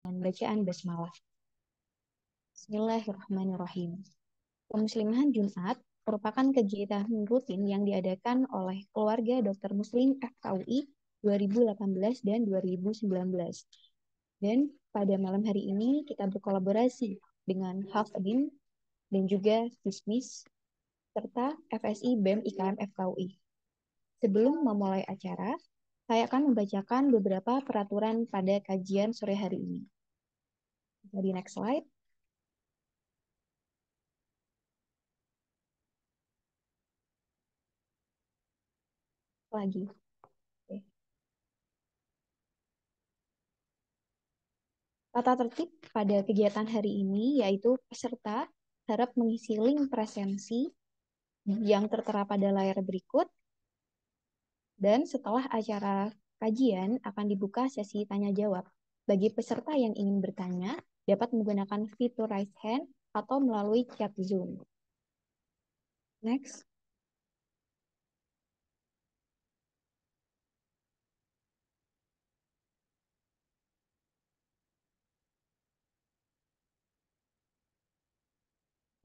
Bacaan basmalah. Bismillahirrahmanirrahim. Pemuslimahan Jumat merupakan kegiatan rutin yang diadakan oleh keluarga Dokter Muslim FKUI 2018 dan 2019. Dan pada malam hari ini kita berkolaborasi dengan Hafidin dan juga Fismis serta FSI BEM IKM FKUI. Sebelum memulai acara, saya akan membacakan beberapa peraturan pada kajian sore hari ini. Jadi next slide. Lagi. Oke. Tata tertib pada kegiatan hari ini yaitu peserta harap mengisi link presensi yang tertera pada layar berikut, dan setelah acara kajian akan dibuka sesi tanya jawab. Bagi peserta yang ingin bertanya, dapat menggunakan fitur raise hand atau melalui chat Zoom. Next.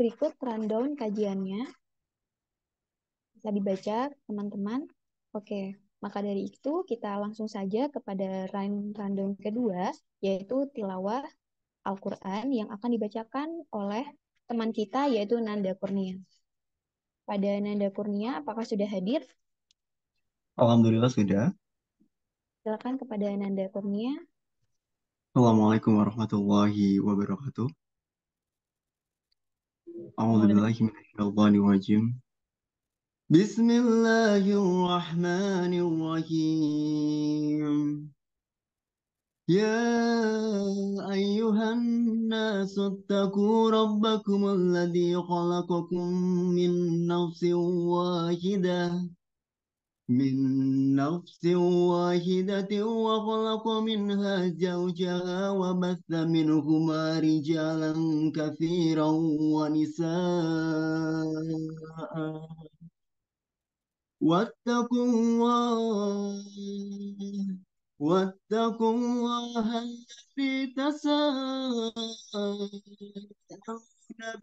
Berikut rundown kajiannya. Bisa dibaca, teman-teman. Oke, maka dari itu kita langsung saja kepada rundown kedua, yaitu tilawah Al-Quran yang akan dibacakan oleh teman kita, yaitu Nanda Kurnia. Pada Nanda Kurnia, apakah sudah hadir? Alhamdulillah sudah. Silakan kepada Nanda Kurnia. Assalamualaikum warahmatullahi wabarakatuh. Waalaikumsalam. A'udzubillahiminasyaitonirrajim. Bismillahirrahmanirrahim. Ya ayyuhan nasu attaqu rabbakum alladzi khalaqakum min nafsin wahidah. من نفس واحدة وخلق منها زوجها وبث منهما رجالا كثيرا ونساء واتقوا الله واتقوا الله الذي تساءلون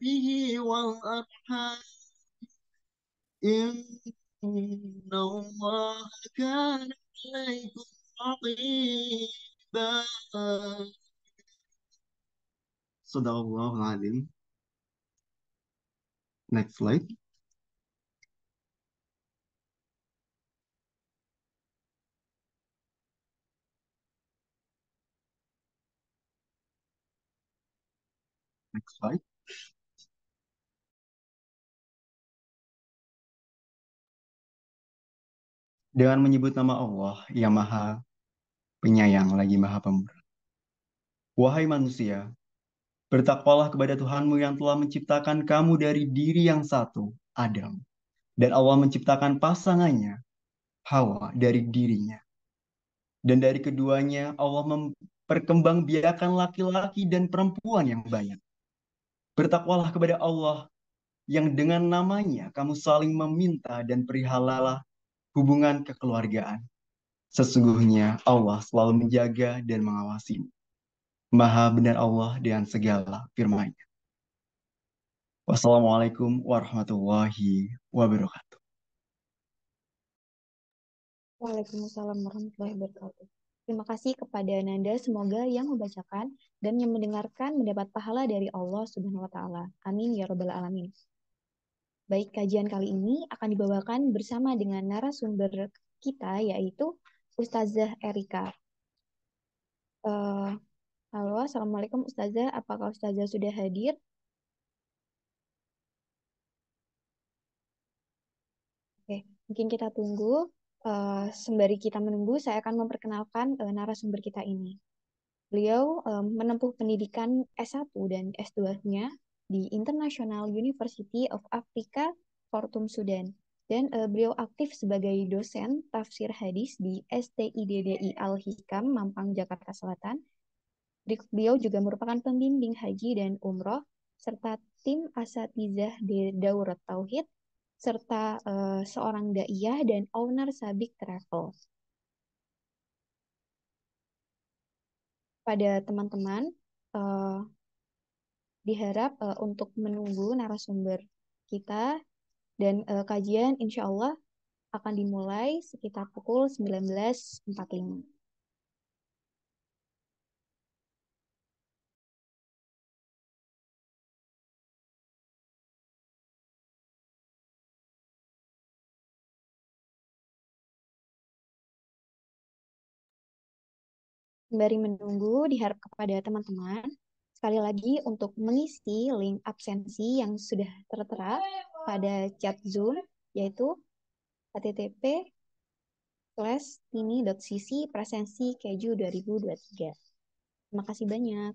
به والأرحام إن الله كان عليكم رقيبا. Sadaqallahul Azim. Next slide. Next slide. Dengan menyebut nama Allah yang Maha Penyayang lagi Maha Pemurah. Wahai manusia, bertakwalah kepada Tuhanmu yang telah menciptakan kamu dari diri yang satu, Adam. Dan Allah menciptakan pasangannya, Hawa, dari dirinya. Dan dari keduanya Allah memperkembangbiakan laki-laki dan perempuan yang banyak. Bertakwalah kepada Allah yang dengan namanya kamu saling meminta dan perihalalah hubungan kekeluargaan. Sesungguhnya Allah selalu menjaga dan mengawasi. Maha benar Allah dengan segala firman-Nya. Wassalamualaikum warahmatullahi wabarakatuh. Waalaikumsalam warahmatullahi wabarakatuh. Terima kasih kepada Nanda, semoga yang membacakan dan yang mendengarkan mendapat pahala dari Allah Subhanahu wa taala. Amin ya rabbal alamin. Baik, kajian kali ini akan dibawakan bersama dengan narasumber kita, yaitu Ustazah Erika. Halo, Assalamualaikum Ustazah. Apakah Ustazah sudah hadir? Oke, mungkin kita tunggu. Sembari kita menunggu, saya akan memperkenalkan narasumber kita ini. Beliau menempuh pendidikan S1 dan S2-nya di International University of Africa, Khartoum, Sudan. Dan beliau aktif sebagai dosen tafsir hadis di STIDDI Al-Hikam, Mampang, Jakarta Selatan. Beliau juga merupakan pembimbing haji dan umroh, serta tim asatizah di Daurat Tauhid, serta seorang daiyah dan owner Sabik Travel. pada teman-teman eh, diharap untuk menunggu narasumber kita dan kajian insya Allah akan dimulai sekitar pukul 19.45. Sembari menunggu, diharap kepada teman-teman sekali lagi untuk mengisi link absensi yang sudah tertera pada chat Zoom, yaitu http://tini.cc presensi keju 2023. Terima kasih banyak.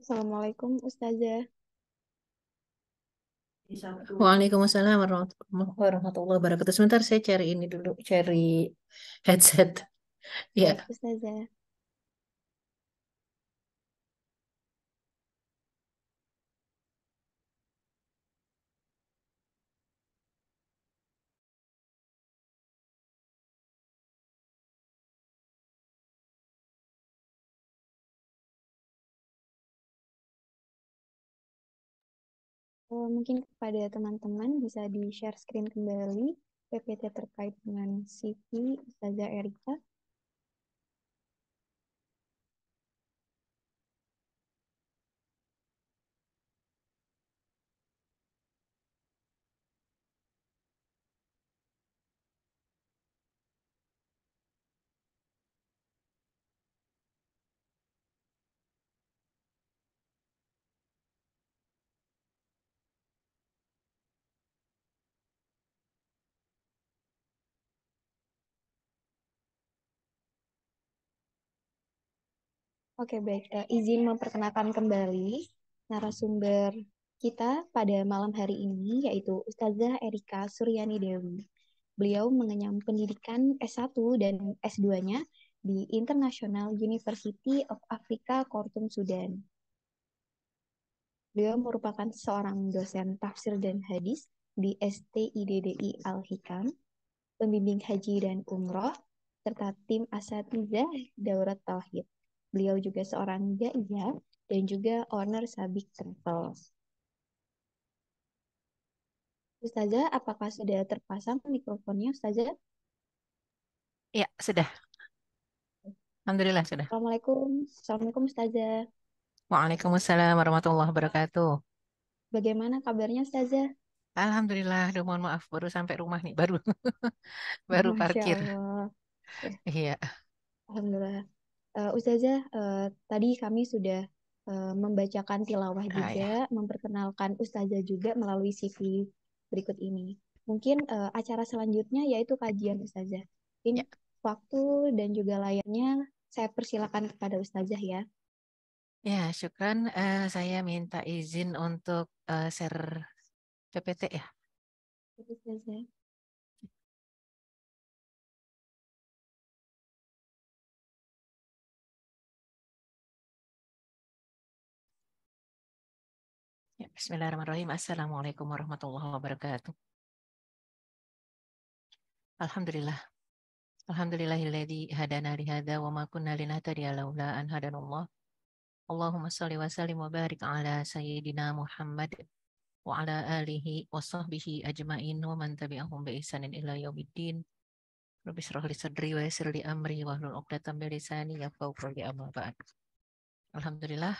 Assalamualaikum Ustazah. Waalaikumsalam warahmatullahi wabarakatuh. Sebentar saya cari ini dulu, cari headset. Ya, Baik Ustazah. Mungkin kepada teman-teman bisa di-share screen kembali PPT terkait dengan CV Ustazah Erika. Oke, baik. Izin memperkenalkan kembali narasumber kita pada malam hari ini, yaitu Ustazah Erika Suryani Dewi. Beliau mengenyam pendidikan S1 dan S2-nya di International University of Africa, Khartoum, Sudan. Beliau merupakan seorang dosen tafsir dan hadis di STIDDI Al-Hikam, pembimbing haji dan umroh, serta tim asatizah Daurat Tauhid. Beliau juga seorang daiyah dan juga owner Sabik Travel. Ustazah, apakah sudah terpasang mikrofonnya, Ustazah? Ya, sudah. Alhamdulillah sudah. Assalamualaikum. Assalamualaikum, Ustazah. Waalaikumsalam warahmatullahi wabarakatuh. Bagaimana kabarnya, Ustazah? Alhamdulillah, aduh mohon maaf baru sampai rumah nih, baru baru Masya parkir. Allah. Iya, Alhamdulillah. Ustazah, tadi kami sudah membacakan tilawah ya. juga, memperkenalkan Ustazah juga melalui CV berikut ini. Mungkin acara selanjutnya yaitu kajian Ustazah. Mungkin Ya, waktu dan juga layarnya saya persilakan kepada Ustazah ya. ya, syukran. Saya minta izin untuk share PPT ya. Ustazah. Ya, Bismillahirrahmanirrahim. Assalamualaikum warahmatullahi wabarakatuh. Alhamdulillah. Alhamdulillahilladzi hadana li hadza wa ma kunna linahtadiya laula an hadanallah. Allahumma shalli wa sallim wa barik ala sayyidina Muhammad wa ala alihi wa sahbihi ajmain wa man tabi'ahum bi ihsanin ila yaumiddin. Rabbi shrah li sadri wa yassir li amri wa hlul 'uqdatam min lisani yafqahu qawli amma ba'd. Alhamdulillah,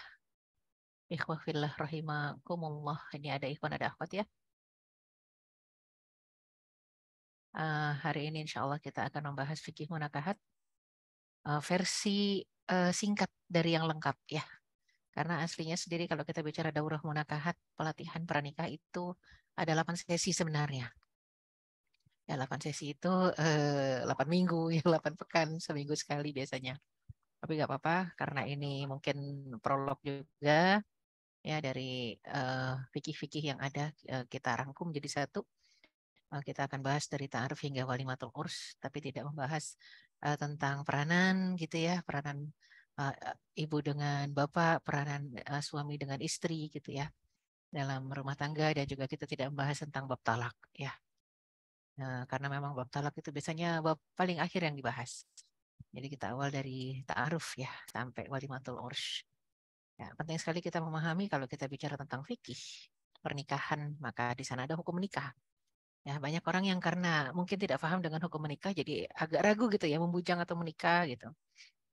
ikhwah fillah rahimakumullah. Ini ada ikhwan ada akhwat ya. Hari ini insya Allah kita akan membahas fikih munakahat versi singkat dari yang lengkap ya. Karena aslinya sendiri kalau kita bicara daurah munakahat pelatihan pranikah itu ada 8 sesi sebenarnya. Ya 8 sesi itu 8 minggu, ya 8 pekan, seminggu sekali biasanya. Tapi nggak apa-apa karena ini mungkin prolog juga ya dari fikih-fikih yang ada kita rangkum jadi satu. Kita akan bahas dari ta'aruf hingga walimatul urs, tapi tidak membahas tentang peranan gitu ya, peranan uh, ibu dengan bapak, peranan suami dengan istri gitu ya, dalam rumah tangga dan juga kita tidak membahas tentang bab talak ya. Karena memang bab talak itu biasanya bab paling akhir yang dibahas. Jadi kita awal dari ta'aruf ya sampai walimatul urs. Ya, penting sekali kita memahami kalau kita bicara tentang fikih pernikahan, maka di sana ada hukum nikah. Ya, banyak orang yang karena mungkin tidak paham dengan hukum menikah, jadi agak ragu gitu ya, membujang atau menikah gitu.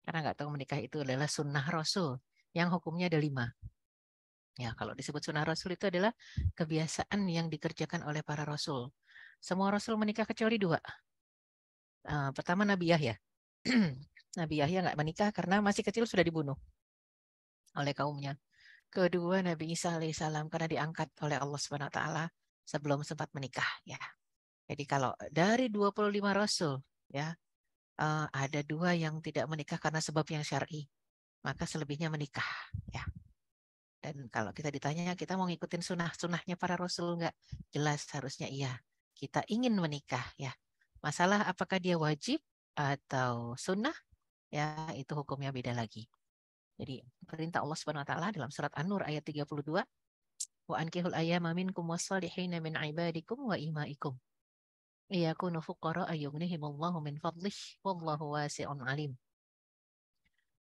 Karena nggak tahu menikah itu adalah sunnah Rasul, yang hukumnya ada 5. Ya, kalau disebut sunnah Rasul itu adalah kebiasaan yang dikerjakan oleh para Rasul. Semua Rasul menikah kecuali 2. Pertama Nabi Yahya. Nabi Yahya nggak menikah karena masih kecil sudah dibunuh oleh kaumnya. Kedua Nabi Isa alaihissalam karena diangkat oleh Allah Subhanahu Wa Taala sebelum sempat menikah. Ya, jadi kalau dari 25 Rasul, ya ada 2 yang tidak menikah karena sebab yang syar'i, maka selebihnya menikah. Ya, dan kalau kita ditanya kita mau ngikutin sunnah-sunnahnya para Rasul enggak? Jelas harusnya iya. Kita ingin menikah, ya. Masalah apakah dia wajib atau sunnah, ya itu hukumnya beda lagi. Jadi perintah Allah Subhanahu Wa Taala dalam surat An-Nur ayat 32, wa ankihul ayyama minkum wassalihina min ibadikum wa imaikum iyakunu fuqara yughnihimullahu min fadlih wallahu wasi'un alim.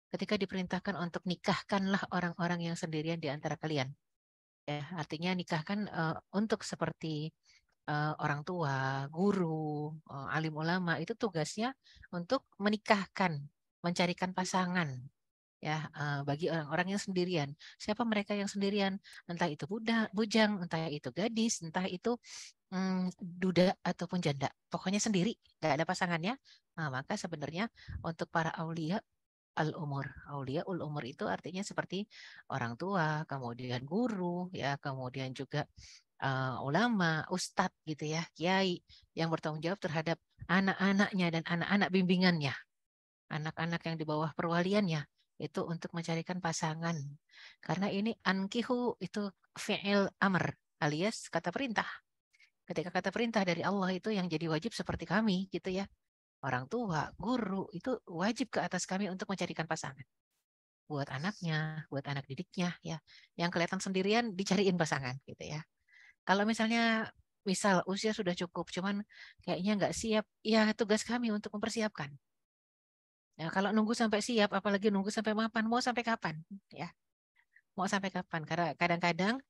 Ketika diperintahkan untuk nikahkanlah orang-orang yang sendirian di antara kalian. Ya, artinya nikah kan untuk seperti orang tua, guru, alim ulama itu tugasnya untuk menikahkan, mencarikan pasangan ya bagi orang-orang yang sendirian. Siapa mereka yang sendirian? Entah itu bujang, entah itu gadis, entah itu duda ataupun janda. Pokoknya sendiri, nggak ada pasangannya. Nah, maka sebenarnya untuk para aulia al-umur, aulia ul-umur itu artinya seperti orang tua, kemudian guru, ya, kemudian juga ulama, ustadz gitu ya, kiai yang bertanggung jawab terhadap anak-anaknya dan anak-anak bimbingannya, anak-anak yang di bawah perwaliannya itu untuk mencarikan pasangan. Karena ini ankihu itu fi'il amr alias kata perintah. Ketika kata perintah dari Allah itu yang jadi wajib seperti kami gitu ya. Orang tua, guru itu wajib ke atas kami untuk mencarikan pasangan. Buat anaknya, buat anak didiknya ya. Yang kelihatan sendirian dicariin pasangan gitu ya. Kalau misalnya misal usia sudah cukup, cuman kayaknya nggak siap, ya tugas kami untuk mempersiapkan. Ya, kalau nunggu sampai siap, apalagi nunggu sampai mapan, mau sampai kapan? Ya, mau sampai kapan? Karena kadang-kadang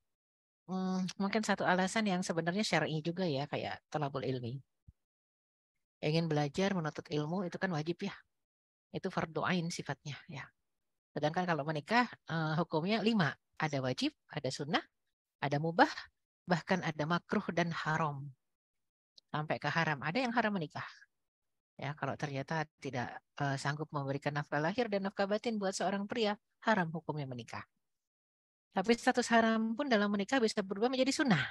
mungkin satu alasan yang sebenarnya syar'i juga ya, kayak thalabul ilmi. Ingin belajar menuntut ilmu itu kan wajib ya. Itu fardu ain sifatnya ya. Sedangkan kalau menikah hukumnya 5. Ada wajib, ada sunnah, ada mubah, bahkan ada makruh dan haram. Sampai ke haram. Ada yang haram menikah. Ya, kalau ternyata tidak sanggup memberikan nafkah lahir dan nafkah batin buat seorang pria, haram hukumnya menikah. Tapi status haram pun dalam menikah bisa berubah menjadi sunnah.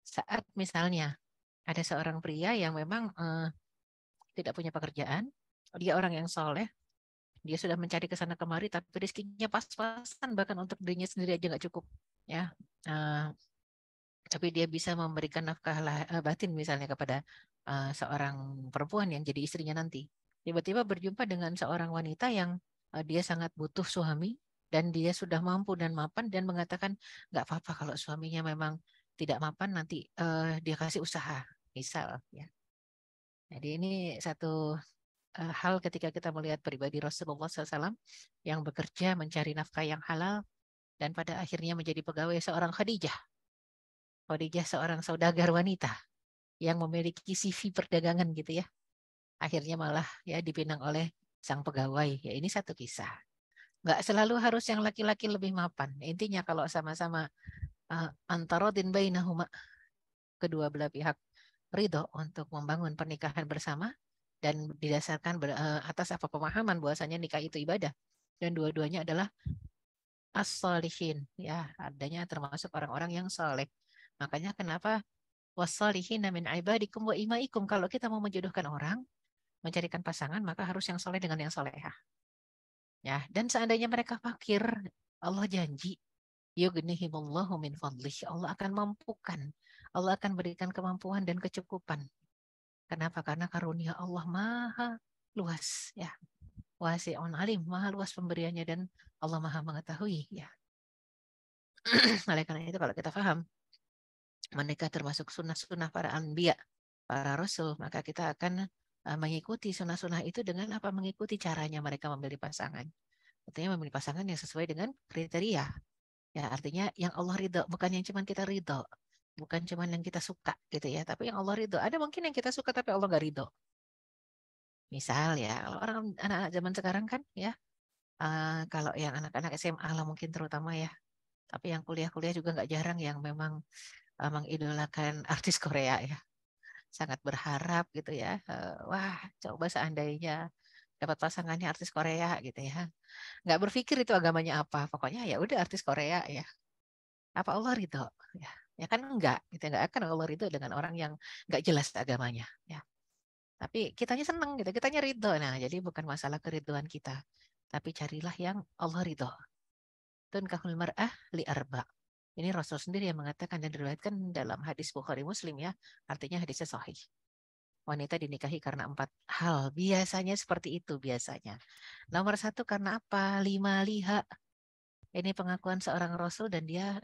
Saat misalnya ada seorang pria yang memang tidak punya pekerjaan, dia orang yang soleh, dia sudah mencari ke sana kemari, tapi rezekinya pas-pasan, bahkan untuk dirinya sendiri aja nggak cukup. Ya, tapi dia bisa memberikan nafkah batin misalnya kepada seorang perempuan yang jadi istrinya nanti. Tiba-tiba berjumpa dengan seorang wanita yang dia sangat butuh suami dan dia sudah mampu dan mapan dan mengatakan nggak apa-apa kalau suaminya memang tidak mapan nanti dia kasih usaha misal ya. Jadi ini satu hal ketika kita melihat pribadi Rasulullah SAW yang bekerja mencari nafkah yang halal dan pada akhirnya menjadi pegawai seorang Khadijah. Khadijah seorang saudagar wanita yang memiliki CV perdagangan gitu ya. Akhirnya malah ya dipinang oleh sang pegawai. Ya ini satu kisah. Nggak selalu harus yang laki-laki lebih mapan. Intinya kalau sama-sama antarodin bainahuma, kedua belah pihak ridho untuk membangun pernikahan bersama dan didasarkan atas apa pemahaman bahwasanya nikah itu ibadah dan dua-duanya adalah as-solihin ya, adanya termasuk orang-orang yang soleh. Makanya kenapa wasolihina min ibadikum wa imaikum, kalau kita mau menjodohkan orang, mencarikan pasangan maka harus yang soleh dengan yang solehah. Ya, dan seandainya mereka fakir, Allah janji yughnihimullahu min fadlih. Allah akan mampukan. Allah akan berikan kemampuan dan kecukupan. Kenapa? Karena karunia Allah maha luas ya. Wasi'un alim, maha luas pemberiannya dan Allah maha mengetahui ya. Oleh karena itu kalau kita paham menikah termasuk sunnah-sunnah para anbiya, para rasul, maka kita akan mengikuti sunnah-sunnah itu dengan apa? Mengikuti caranya mereka memilih pasangan. Artinya memilih pasangan yang sesuai dengan kriteria. Ya, artinya yang Allah ridho, bukan yang cuma kita ridho. Bukan cuma yang kita suka gitu ya, tapi yang Allah ridho. Ada mungkin yang kita suka tapi Allah nggak ridho. Misal ya, kalau orang anak-anak zaman sekarang kan ya, kalau yang anak-anak SMA lah mungkin terutama ya, tapi yang kuliah-kuliah juga nggak jarang yang memang mengidolakan artis Korea ya. Sangat berharap gitu ya. Wah, coba seandainya dapat pasangannya artis Korea gitu ya. Nggak berpikir itu agamanya apa. Pokoknya ya udah artis Korea ya. Apa Allah ridho? Ya, ya kan enggak. Kita nggak akan Allah ridho dengan orang yang nggak jelas agamanya. Ya. Tapi kitanya seneng gitu, kitanya ridho. Nah, jadi bukan masalah keriduan kita. Tapi carilah yang Allah ridho. Tunkahul mar'ah li arba. Ini Rasul sendiri yang mengatakan dan diriwayatkan dalam hadis Bukhari Muslim ya. Artinya hadisnya sahih. Wanita dinikahi karena 4 hal. Biasanya seperti itu biasanya. Nomor 1 karena apa? 5 liha. Ini pengakuan seorang Rasul dan dia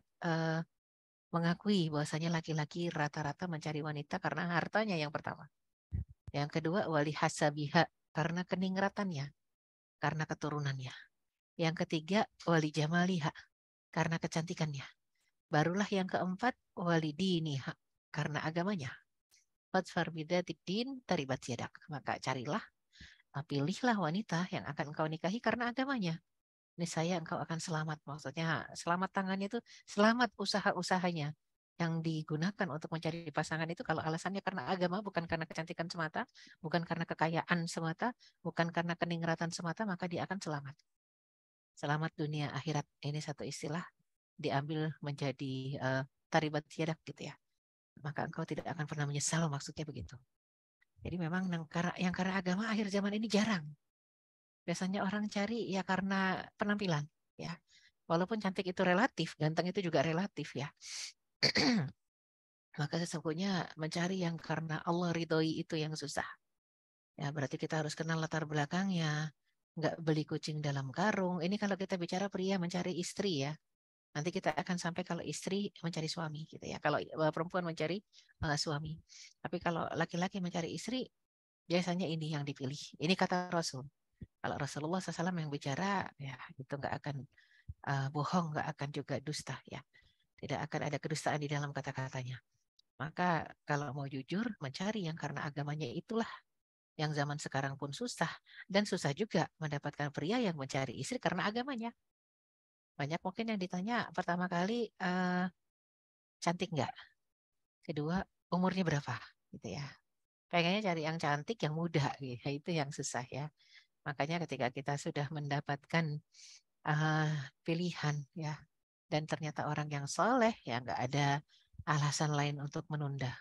mengakui bahwasanya laki-laki rata-rata mencari wanita karena hartanya yang pertama. Yang kedua wali hasabiha karena keningratannya, karena keturunannya. Yang ketiga wali jamaliha karena kecantikannya. Barulah yang keempat, walidini, karena agamanya. Fadfar bidzatid taribat yadak. Maka carilah, pilihlah wanita yang akan engkau nikahi karena agamanya. Niscaya engkau akan selamat. Maksudnya selamat tangannya itu selamat usaha-usahanya. Yang digunakan untuk mencari pasangan itu kalau alasannya karena agama, bukan karena kecantikan semata, bukan karena kekayaan semata, bukan karena keningratan semata, maka dia akan selamat. Selamat dunia akhirat. Ini satu istilah diambil menjadi taribat yadak gitu ya. Maka engkau tidak akan pernah menyesal, maksudnya begitu. Jadi memang yang karena agama akhir zaman ini jarang. Biasanya orang cari ya karena penampilan, ya. Walaupun cantik itu relatif, ganteng itu juga relatif ya. Maka sesungguhnya mencari yang karena Allah ridhoi itu yang susah. Ya, berarti kita harus kenal latar belakangnya. Nggak beli kucing dalam karung. Ini kalau kita bicara pria mencari istri ya. Nanti kita akan sampai kalau istri mencari suami gitu ya. Kalau perempuan mencari suami. Tapi kalau laki-laki mencari istri, biasanya ini yang dipilih. Ini kata Rasul. Kalau Rasulullah SAW yang bicara, ya itu nggak akan bohong, nggak akan juga dusta ya. Tidak akan ada kedustaan di dalam kata-katanya. Maka kalau mau jujur, mencari yang karena agamanya itulah yang zaman sekarang pun susah. Dan susah juga mendapatkan pria yang mencari istri karena agamanya. Banyak mungkin yang ditanya pertama kali, cantik nggak? Kedua, umurnya berapa? Gitu ya. Pengennya cari yang cantik, yang muda, gitu. Itu yang susah ya. Makanya ketika kita sudah mendapatkan pilihan ya, dan ternyata orang yang soleh, ya nggak ada alasan lain untuk menunda.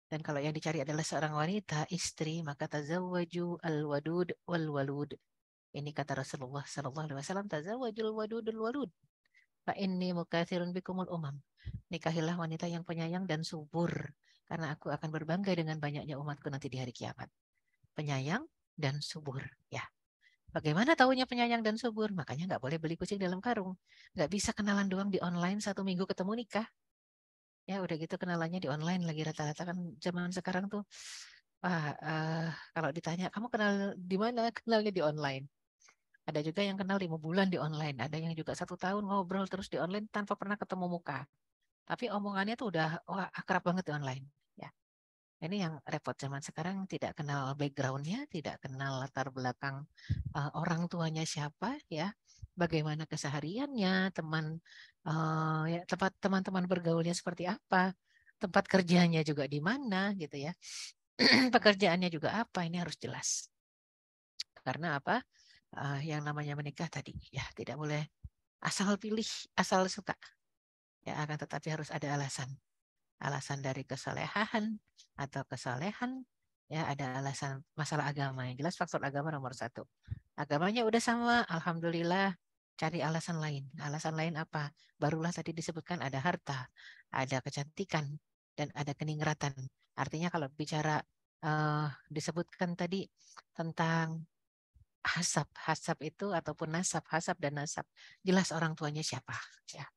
Dan kalau yang dicari adalah seorang wanita, istri, maka tazawwaju al-wadud wal-walud. Ini kata Rasulullah SAW, tazawwajul wadudul walud. Fa inni mukatsirun bikumul umam. Nikahilah wanita yang penyayang dan subur, karena aku akan berbangga dengan banyaknya umatku nanti di hari kiamat. Penyayang dan subur, ya. Bagaimana tahunya penyayang dan subur? Makanya nggak boleh beli kucing dalam karung. Nggak bisa kenalan doang di online 1 minggu ketemu nikah. Ya udah gitu kenalannya di online lagi rata-rata kan zaman sekarang tuh. Wah, kalau ditanya kamu kenal di mana? Kenalnya di online. Ada juga yang kenal 5 bulan di online. Ada yang juga 1 tahun ngobrol terus di online tanpa pernah ketemu muka. Tapi omongannya tuh udah wah akrab banget di online. Ya. Ini yang repot zaman sekarang, tidak kenal backgroundnya, tidak kenal latar belakang orang tuanya siapa, ya, bagaimana kesehariannya, ya, tempat teman-teman bergaulnya seperti apa, tempat kerjanya juga di mana, gitu ya, pekerjaannya juga apa, ini harus jelas. Karena apa? Yang namanya menikah tadi, ya, tidak boleh asal pilih, asal suka, ya, akan tetapi harus ada alasan. Alasan dari kesalehan atau kesalehan, ya ada alasan masalah agama. Yang jelas faktor agama nomor 1. Agamanya udah sama, alhamdulillah. Cari alasan lain. Alasan lain apa? Barulah tadi disebutkan ada harta, ada kecantikan, dan ada keningratan. Artinya kalau bicara disebutkan tadi tentang hasab, hasab itu ataupun nasab, hasab dan nasab. Jelas orang tuanya siapa, ya.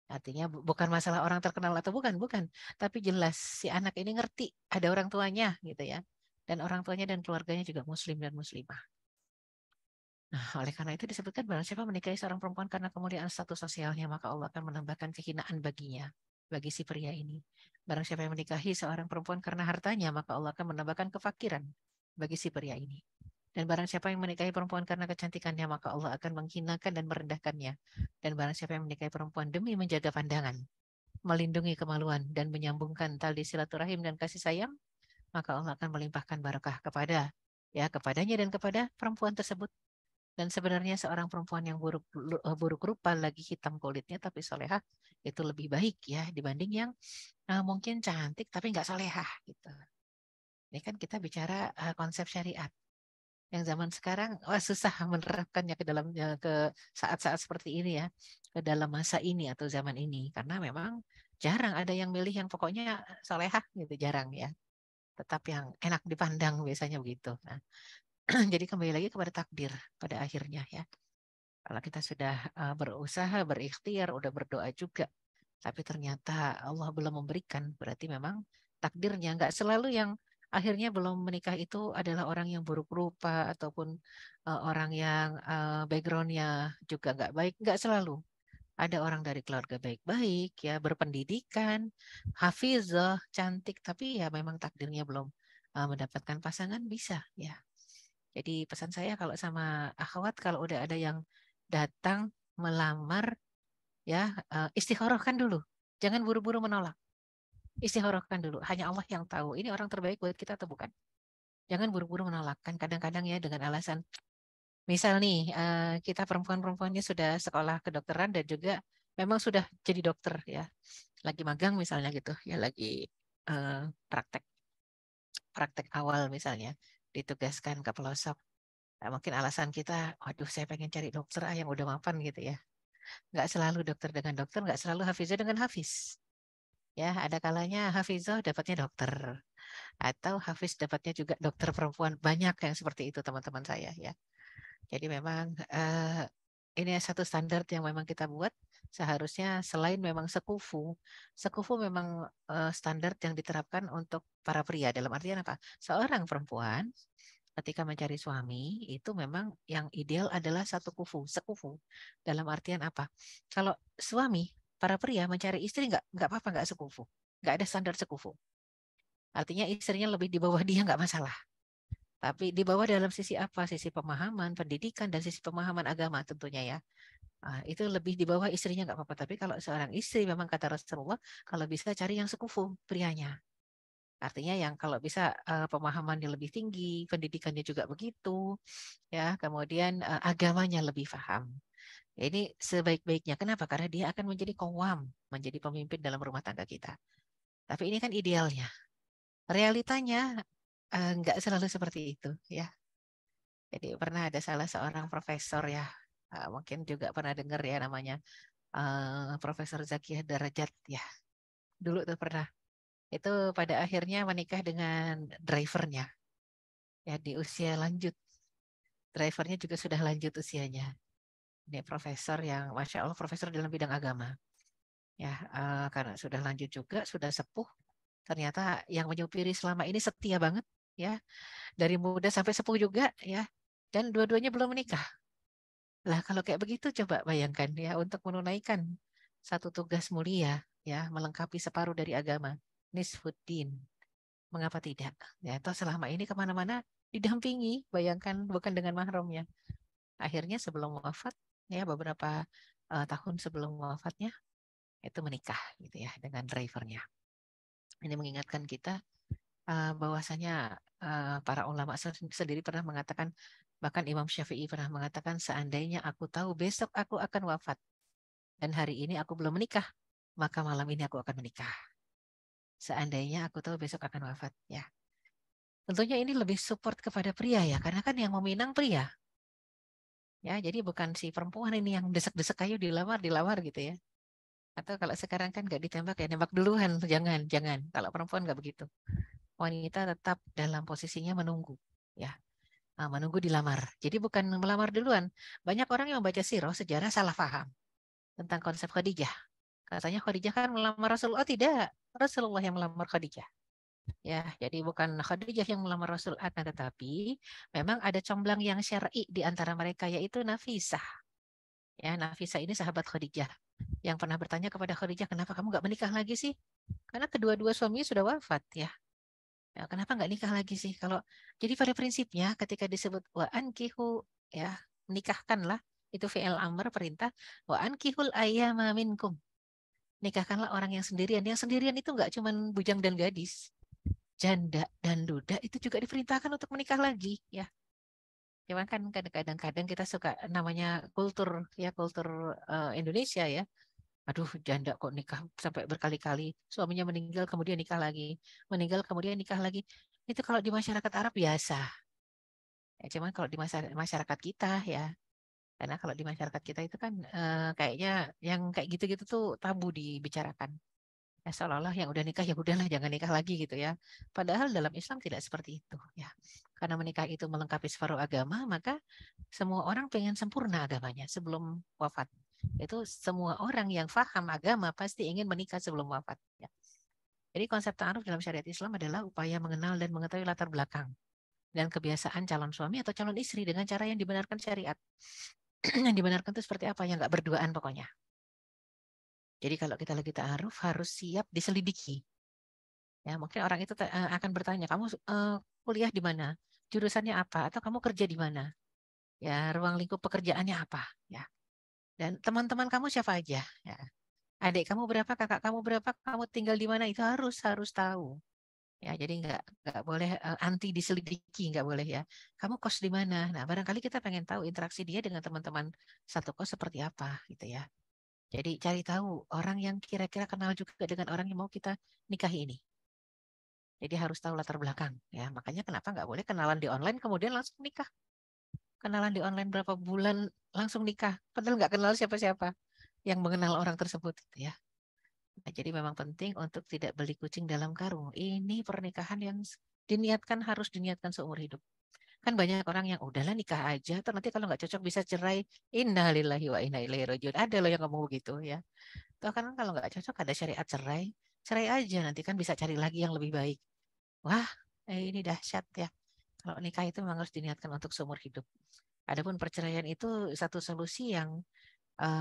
Artinya bukan masalah orang terkenal atau bukan. Tapi jelas si anak ini ngerti ada orang tuanya gitu ya. Dan orang tuanya dan keluarganya juga muslim dan muslimah. Nah, oleh karena itu disebutkan barang siapa menikahi seorang perempuan karena kemuliaan status sosialnya, maka Allah akan menambahkan kehinaan baginya, bagi si pria ini. Barang siapa yang menikahi seorang perempuan karena hartanya, maka Allah akan menambahkan kefakiran bagi si pria ini. Dan barang siapa yang menikahi perempuan karena kecantikannya, maka Allah akan menghinakan dan merendahkannya. Dan barang siapa yang menikahi perempuan demi menjaga pandangan, melindungi kemaluan, dan menyambungkan tali silaturahim dan kasih sayang, maka Allah akan melimpahkan barakah kepadanya dan kepada perempuan tersebut. Dan sebenarnya seorang perempuan yang buruk rupa lagi hitam kulitnya tapi solehah itu lebih baik ya dibanding yang mungkin cantik tapi nggak solehah gitu. Ini kan kita bicara konsep syariat. Yang zaman sekarang susah menerapkannya ke dalamnya ke saat-saat seperti ini ya, ke dalam masa ini atau zaman ini karena memang jarang ada yang milih yang pokoknya solehah gitu, jarang ya. Tetap yang enak dipandang biasanya begitu. Nah, jadi kembali lagi kepada takdir pada akhirnya ya. Kalau kita sudah berusaha, berikhtiar, udah berdoa juga, tapi ternyata Allah belum memberikan, berarti memang takdirnya. Nggak selalu yang akhirnya belum menikah itu adalah orang yang buruk rupa ataupun orang yang backgroundnya juga nggak baik, nggak selalu. Ada orang dari keluarga baik-baik, ya, berpendidikan, hafizah, cantik, tapi ya memang takdirnya belum mendapatkan pasangan, bisa, ya. Jadi pesan saya kalau sama akhwat, kalau udah ada yang datang melamar, ya, istikharahkan dulu. Jangan buru-buru menolak. Istikharahkan dulu. Hanya Allah yang tahu ini orang terbaik buat kita atau bukan. Jangan buru-buru menolak. Kan kadang-kadang ya dengan alasan, misal nih, kita perempuan-perempuannya sudah sekolah kedokteran dan juga memang sudah jadi dokter, ya. Lagi magang misalnya gitu, ya, lagi praktek praktek awal misalnya, ditugaskan ke pelosok. Nah, mungkin alasan kita, waduh, saya pengen cari dokter yang udah mapan gitu, ya. Nggak selalu dokter dengan dokter, nggak selalu hafizah dengan hafiz. Ya, ada kalanya hafizah dapatnya dokter, atau hafiz dapatnya juga dokter perempuan. Banyak yang seperti itu teman-teman saya, ya. Jadi memang ini satu standar yang memang kita buat. Seharusnya selain memang sekufu, sekufu memang standar yang diterapkan untuk para pria. Dalam artian apa? Seorang perempuan ketika mencari suami itu memang yang ideal adalah satu kufu, sekufu. Dalam artian apa? Kalau suami, para pria mencari istri nggak apa-apa, nggak sekufu, nggak ada standar sekufu. Artinya istrinya lebih di bawah dia nggak masalah. Tapi di bawah dalam sisi apa? Sisi pemahaman, pendidikan, dan sisi pemahaman agama tentunya, ya. Itu lebih di bawah istrinya nggak apa-apa. Tapi kalau seorang istri memang kata Rasulullah, kalau bisa cari yang sekufu prianya. Artinya yang kalau bisa pemahamannya lebih tinggi, pendidikannya juga begitu, ya. Kemudian agamanya lebih paham. Ini sebaik-baiknya. Kenapa? Karena dia akan menjadi qawwam, menjadi pemimpin dalam rumah tangga kita. Tapi ini kan idealnya. Realitanya nggak selalu seperti itu, ya. Jadi pernah ada salah seorang profesor, ya, mungkin juga pernah dengar ya namanya Profesor Zakiyah Darajat, ya. Dulu tuh pernah. Itu pada akhirnya menikah dengan drivernya, ya, di usia lanjut. Drivernya juga sudah lanjut usianya. Ini profesor yang Masya Allah profesor dalam bidang agama. Ya, karena sudah lanjut juga, sudah sepuh. Ternyata yang menyupiri selama ini setia banget, ya. Dari muda sampai sepuh juga, ya. Dan dua-duanya belum menikah. Lah kalau kayak begitu coba bayangkan, ya, untuk menunaikan satu tugas mulia, ya, melengkapi separuh dari agama, nisfuddin. Mengapa tidak? Ya, toh selama ini kemana-mana didampingi, bayangkan bukan dengan mahramnya. Akhirnya sebelum wafat, ya, beberapa tahun sebelum wafatnya itu menikah gitu, ya, dengan drivernya. Ini mengingatkan kita bahwasanya para ulama sendiri pernah mengatakan, bahkan Imam Syafi'i pernah mengatakan, seandainya aku tahu besok aku akan wafat dan hari ini aku belum menikah, maka malam ini aku akan menikah. Seandainya aku tahu besok akan wafat, ya. Tentunya ini lebih support kepada pria, ya, karena kan yang meminang pria. Ya, jadi bukan si perempuan ini yang desek-desek kayu dilamar, dilamar gitu, ya. Atau kalau sekarang kan nggak ditembak, ya nembak duluan, jangan, jangan. Kalau perempuan nggak begitu. Wanita tetap dalam posisinya menunggu, ya. Menunggu dilamar. Jadi bukan melamar duluan. Banyak orang yang membaca sirah sejarah salah paham tentang konsep Khadijah. Katanya Khadijah kan melamar Rasulullah. Oh, tidak, Rasulullah yang melamar Khadijah. Ya, jadi bukan Khadijah yang melamar Rasul, akan tetapi memang ada comblang yang syar'i di antara mereka, yaitu Nafisah. Ya, Nafisah ini sahabat Khadijah yang pernah bertanya kepada Khadijah, kenapa kamu nggak menikah lagi sih? Karena kedua-dua suaminya sudah wafat, ya. Ya, kenapa nggak nikah lagi sih? Kalau jadi pada prinsipnya ketika disebut wa ankihu, ya, nikahkanlah, itu fi'il amr, perintah, wa ankihul ayyama minkum. Nikahkanlah orang yang sendirian. Yang sendirian itu nggak cuma bujang dan gadis, janda dan duda itu juga diperintahkan untuk menikah lagi, ya. Cuman kan kadang-kadang kita suka namanya kultur, ya, kultur Indonesia, ya. Aduh, janda kok nikah sampai berkali-kali, suaminya meninggal kemudian nikah lagi, meninggal kemudian nikah lagi. Itu kalau di masyarakat Arab biasa. Ya, cuman kalau di masyarakat kita, ya, karena kalau di masyarakat kita itu kan kayaknya yang kayak gitu-gitu tuh tabu dibicarakan. Ya, seolah-olah yang udah nikah ya udahlah jangan nikah lagi gitu, ya. Padahal dalam Islam tidak seperti itu, ya. Karena menikah itu melengkapi separuh agama, maka semua orang pengen sempurna agamanya sebelum wafat. Itu semua orang yang paham agama pasti ingin menikah sebelum wafat, ya. Jadi konsep ta'aruf dalam syariat Islam adalah upaya mengenal dan mengetahui latar belakang dan kebiasaan calon suami atau calon istri dengan cara yang dibenarkan syariat. Yang dibenarkan itu seperti apa? Yang nggak berduaan pokoknya. Jadi kalau kita lagi ta'aruf harus siap diselidiki. Ya, mungkin orang itu akan bertanya, kamu kuliah di mana? Jurusannya apa? Atau kamu kerja di mana? Ya, ruang lingkup pekerjaannya apa? Ya. Dan teman-teman kamu siapa aja? Ya. Adik kamu berapa? Kakak kamu berapa? Kamu tinggal di mana? Itu harus tahu. Ya, jadi nggak boleh anti diselidiki, nggak boleh ya. Kamu kos di mana? Nah, barangkali kita pengen tahu interaksi dia dengan teman-teman satu kos seperti apa, gitu ya. Jadi cari tahu orang yang kira-kira kenal juga dengan orang yang mau kita nikahi ini. Jadi harus tahu latar belakang, ya. Makanya kenapa nggak boleh kenalan di online kemudian langsung nikah. Kenalan di online berapa bulan langsung nikah, padahal nggak kenal siapa-siapa yang mengenal orang tersebut, gitu ya. Nah, jadi memang penting untuk tidak beli kucing dalam karung. Ini pernikahan yang harus diniatkan seumur hidup. Kan banyak orang yang udahlah nikah aja, atau nanti kalau nggak cocok bisa cerai. Innalillahi wa inna ilaihi rajiun. Ada loh yang ngomong begitu ya. Toh kan kalau nggak cocok ada syariat cerai, cerai aja nanti kan bisa cari lagi yang lebih baik. Wah, ini dahsyat ya. Kalau nikah itu memang harus diniatkan untuk seumur hidup. Adapun perceraian itu satu solusi yang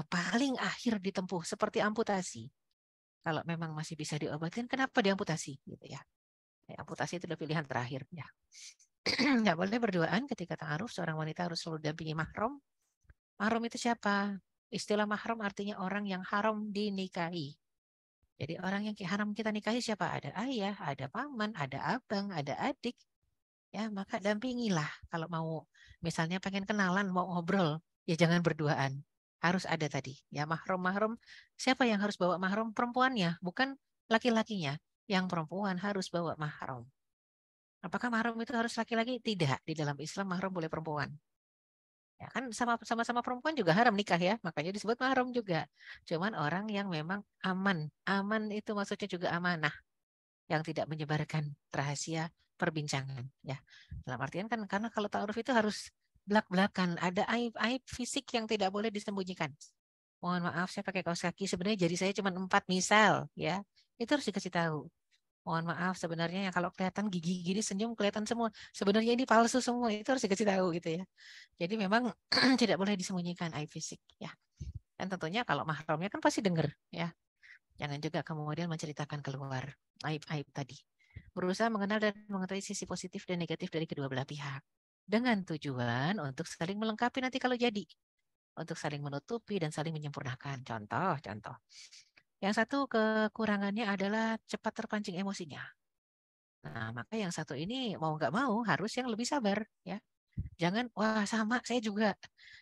paling akhir ditempuh seperti amputasi. Kalau memang masih bisa diobatin, kenapa diamputasi gitu ya? Amputasi itu udah pilihan terakhir ya. Nggak boleh berduaan ketika ta'aruf, seorang wanita harus selalu dampingi mahram. Mahram itu siapa? Istilah mahram artinya orang yang haram dinikahi. Jadi orang yang haram kita nikahi siapa? Ada ayah, ada paman, ada abang, ada adik. Ya, maka dampingilah kalau mau misalnya pengen kenalan, mau ngobrol, ya jangan berduaan. Harus ada tadi. Ya mahram-mahram, siapa yang harus bawa mahram? Perempuannya, bukan laki-lakinya. Yang perempuan harus bawa mahram. Apakah mahram itu harus laki-laki? Tidak. Di dalam Islam mahram boleh perempuan. Ya kan sama-sama perempuan juga haram nikah ya, makanya disebut mahram juga. Cuman orang yang memang aman. Aman itu maksudnya juga amanah, yang tidak menyebarkan rahasia perbincangan ya. Dalam artian kan karena kalau ta'aruf itu harus belak-belakan, ada aib-aib fisik yang tidak boleh disembunyikan. Mohon maaf saya pakai kaos kaki, sebenarnya jari saya cuma 4 misal ya. Itu harus dikasih tahu. Mohon maaf sebenarnya yang kalau kelihatan gigi gini senyum kelihatan semua. Sebenarnya ini palsu semua. Itu harus dikasih tahu gitu ya. Jadi memang tidak boleh disembunyikan aib fisik ya. Dan tentunya kalau mahramnya kan pasti dengar ya. Jangan juga kemudian menceritakan keluar aib-aib tadi. Berusaha mengenal dan mengetahui sisi positif dan negatif dari kedua belah pihak. Dengan tujuan untuk saling melengkapi nanti kalau jadi. Untuk saling menutupi dan saling menyempurnakan. Contoh. Yang satu kekurangannya adalah cepat terpancing emosinya. Nah, maka yang satu ini mau nggak mau harus yang lebih sabar. Ya. Jangan, wah sama, saya juga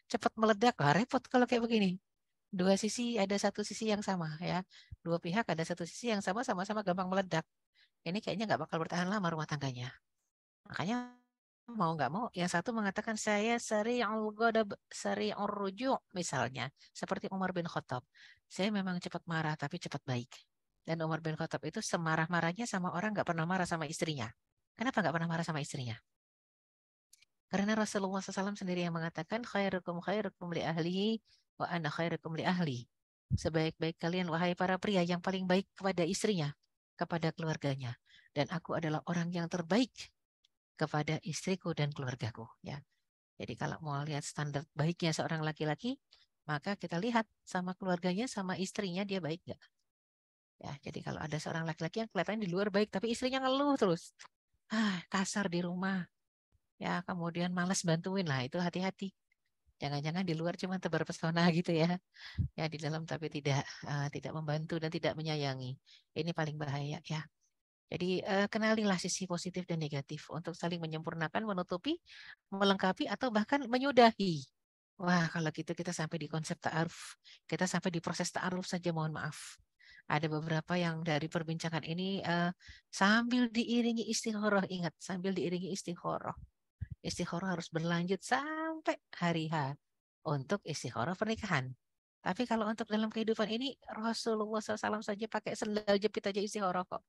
cepat meledak. Wah, repot kalau kayak begini. Dua sisi, ada satu sisi yang sama. Ya. Dua pihak ada satu sisi yang sama-sama gampang meledak. Ini kayaknya nggak bakal bertahan lama rumah tangganya. Makanya mau nggak mau, yang satu mengatakan saya sari'ul ghadab, sari'ur ruju' misalnya, seperti Umar bin Khattab. Saya memang cepat marah tapi cepat baik. Dan Umar bin Khattab itu semarah-marahnya sama orang nggak pernah marah sama istrinya. Kenapa nggak pernah marah sama istrinya? Karena Rasulullah SAW sendiri yang mengatakan khairukum li ahlihi wa ana khairukum li ahli. Sebaik-baik kalian wahai para pria yang paling baik kepada istrinya, kepada keluarganya. Dan aku adalah orang yang terbaik kepada istriku dan keluargaku ya. Jadi kalau mau lihat standar baiknya seorang laki-laki, maka kita lihat sama keluarganya, sama istrinya dia baik nggak? Ya, jadi kalau ada seorang laki-laki yang kelihatannya di luar baik, tapi istrinya ngeluh terus, kasar di rumah, ya kemudian malas bantuin lah, itu hati-hati. Jangan-jangan di luar cuma tebar pesona gitu ya, ya di dalam tapi tidak membantu dan tidak menyayangi. Ini paling bahaya ya. Jadi kenalilah sisi positif dan negatif untuk saling menyempurnakan, menutupi, melengkapi, atau bahkan menyudahi. Wah, kalau gitu kita sampai di konsep ta'aruf. Kita sampai di proses ta'aruf saja, mohon maaf. Ada beberapa yang dari perbincangan ini sambil diiringi istikharah, ingat, sambil diiringi istikharah. Istikharah harus berlanjut sampai hari H untuk istikharah pernikahan. Tapi kalau untuk dalam kehidupan ini, Rasulullah SAW saja pakai sendal jepit aja istikharah kok.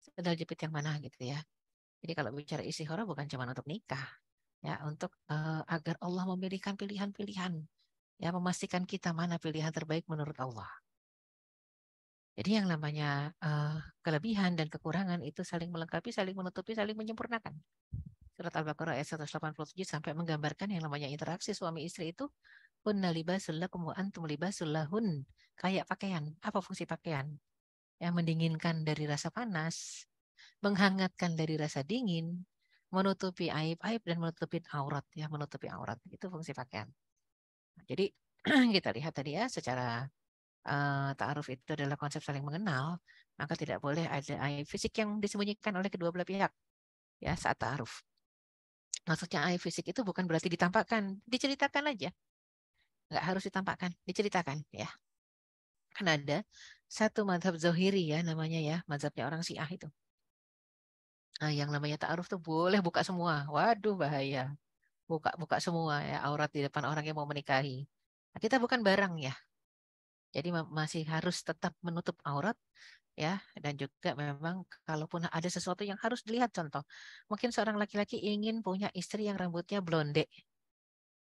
Sendal jepit yang mana gitu ya. Jadi kalau bicara istikharah bukan cuma untuk nikah, ya untuk agar Allah memilihkan pilihan-pilihan, ya memastikan kita mana pilihan terbaik menurut Allah. Jadi yang namanya kelebihan dan kekurangan itu saling melengkapi, saling menutupi, saling menyempurnakan. Surat Al-Baqarah ayat 187 sampai menggambarkan yang namanya interaksi suami istri itu Hunna libasul lakum wa antum libasul lahun. Kayak pakaian. Apa fungsi pakaian? Yang mendinginkan dari rasa panas, menghangatkan dari rasa dingin, menutupi aib-aib dan menutupi aurat, ya, menutupi aurat. Itu fungsi pakaian. Jadi kita lihat tadi ya, secara ta'aruf itu adalah konsep saling mengenal, maka tidak boleh ada aib fisik yang disembunyikan oleh kedua belah pihak ya saat ta'aruf. Maksudnya aib fisik itu bukan berarti ditampakkan, diceritakan aja. Nggak harus ditampakkan, diceritakan ya. Kan ada satu mazhab Zohiri ya namanya ya, mazhabnya orang Syiah itu. Nah, yang namanya ta'aruf tuh boleh buka semua. Waduh bahaya. Buka semua ya aurat di depan orang yang mau menikahi. Nah, kita bukan barang ya. Jadi masih harus tetap menutup aurat ya, dan juga memang kalaupun ada sesuatu yang harus dilihat, contoh mungkin seorang laki-laki ingin punya istri yang rambutnya blonde,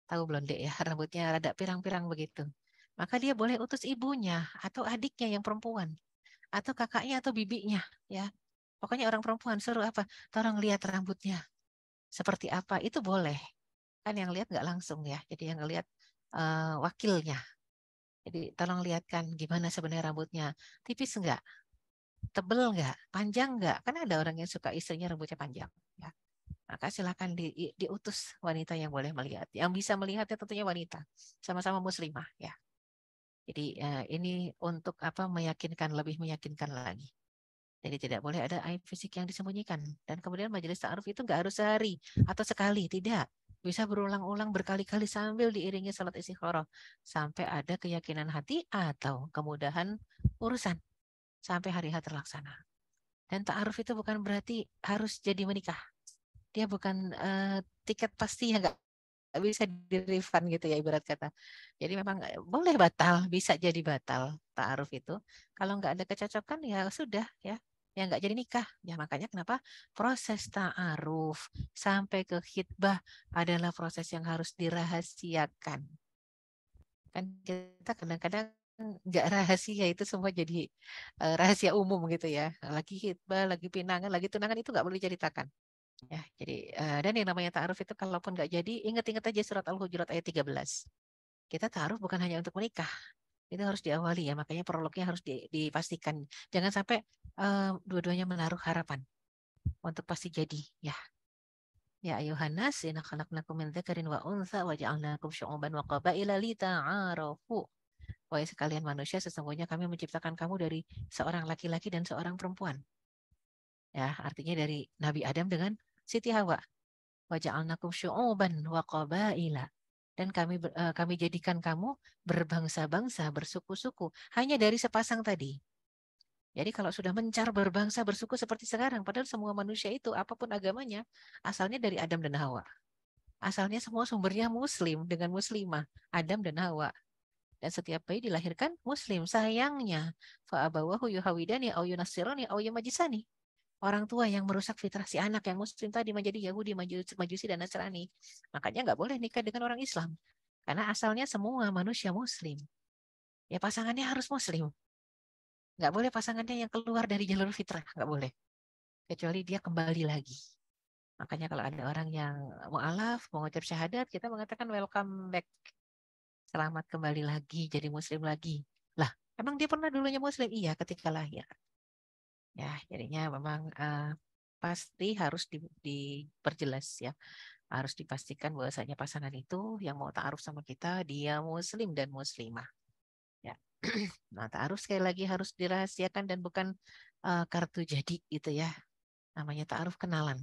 tahu blonde ya, rambutnya rada pirang-pirang begitu, maka dia boleh utus ibunya atau adiknya yang perempuan atau kakaknya atau bibinya ya, pokoknya orang perempuan, suruh apa, tolong lihat rambutnya seperti apa, itu boleh kan, yang lihat nggak langsung ya, jadi yang lihat wakilnya, jadi tolong lihatkan gimana sebenarnya rambutnya, tipis enggak, tebel nggak, panjang nggak? Kan ada orang yang suka istrinya rambutnya panjang. Ya. Maka silakan diutus wanita yang boleh melihat. Yang bisa melihatnya tentunya wanita, sama-sama muslimah. Ya. Jadi ini untuk apa, meyakinkan, lebih meyakinkan lagi. Jadi tidak boleh ada aib fisik yang disembunyikan. Dan kemudian majelis ta'aruf itu nggak harus sehari atau sekali, tidak. Bisa berulang-ulang berkali-kali sambil diiringi salat istikharah sampai ada keyakinan hati atau kemudahan urusan sampai hari H terlaksana. Dan ta'aruf itu bukan berarti harus jadi menikah. Dia bukan tiket pasti yang nggak bisa di-refund gitu ya ibarat kata. Jadi memang boleh batal, bisa jadi batal ta'aruf itu. Kalau nggak ada kecocokan ya sudah ya. Ya nggak jadi nikah. Ya makanya kenapa proses ta'aruf sampai ke khitbah adalah proses yang harus dirahasiakan. Kan kita kadang-kadang nggak rahasia, itu semua jadi rahasia umum gitu ya. Lagi khitbah, lagi pinangan, lagi tunangan itu nggak boleh diceritakan. Ya, jadi dan yang namanya ta'aruf itu kalaupun nggak jadi, ingat-ingat aja surat Al-Hujurat ayat 13. Kita ta'aruf bukan hanya untuk menikah. Itu harus diawali ya, makanya prolognya harus dipastikan. Jangan sampai dua-duanya menaruh harapan untuk pasti jadi. Ya, ya ayuhan nas, inna khalaqnakum min dzakarin wa untha wa ja'alnakum syu'uban wa qabaila lita'arafu. Wahai sekalian manusia, sesungguhnya kami menciptakan kamu dari seorang laki-laki dan seorang perempuan. Ya, artinya dari Nabi Adam dengan Siti Hawa. Wa ja'alnakum syu'uban wa qabaila. Dan kami jadikan kamu berbangsa-bangsa, bersuku-suku hanya dari sepasang tadi. Jadi kalau sudah mencar berbangsa, bersuku seperti sekarang, padahal semua manusia itu apapun agamanya asalnya dari Adam dan Hawa. Asalnya semua sumbernya muslim dengan muslimah, Adam dan Hawa. Dan setiap bayi dilahirkan muslim. Sayangnya, fa'abawahu yuhawidani au yunassirani au yumajisani. Orang tua yang merusak fitrah si anak yang muslim tadi menjadi Yahudi, Majusi, dan Nasrani. Makanya nggak boleh nikah dengan orang Islam. Karena asalnya semua manusia muslim. Ya pasangannya harus muslim. Nggak boleh pasangannya yang keluar dari jalur fitrah. Nggak boleh. Kecuali dia kembali lagi. Makanya kalau ada orang yang mu'alaf, mengucap syahadat, kita mengatakan welcome back. Selamat kembali lagi, jadi muslim lagi. Lah, emang dia pernah dulunya muslim? Iya, ketika lahir. Ya, jadinya memang pasti harus diperjelas ya. Harus dipastikan bahwasanya pasangan itu yang mau ta'aruf sama kita, dia muslim dan muslimah. Ya. Nah, ta'aruf sekali lagi harus dirahasiakan dan bukan kartu jadi gitu ya. Namanya ta'aruf kenalan.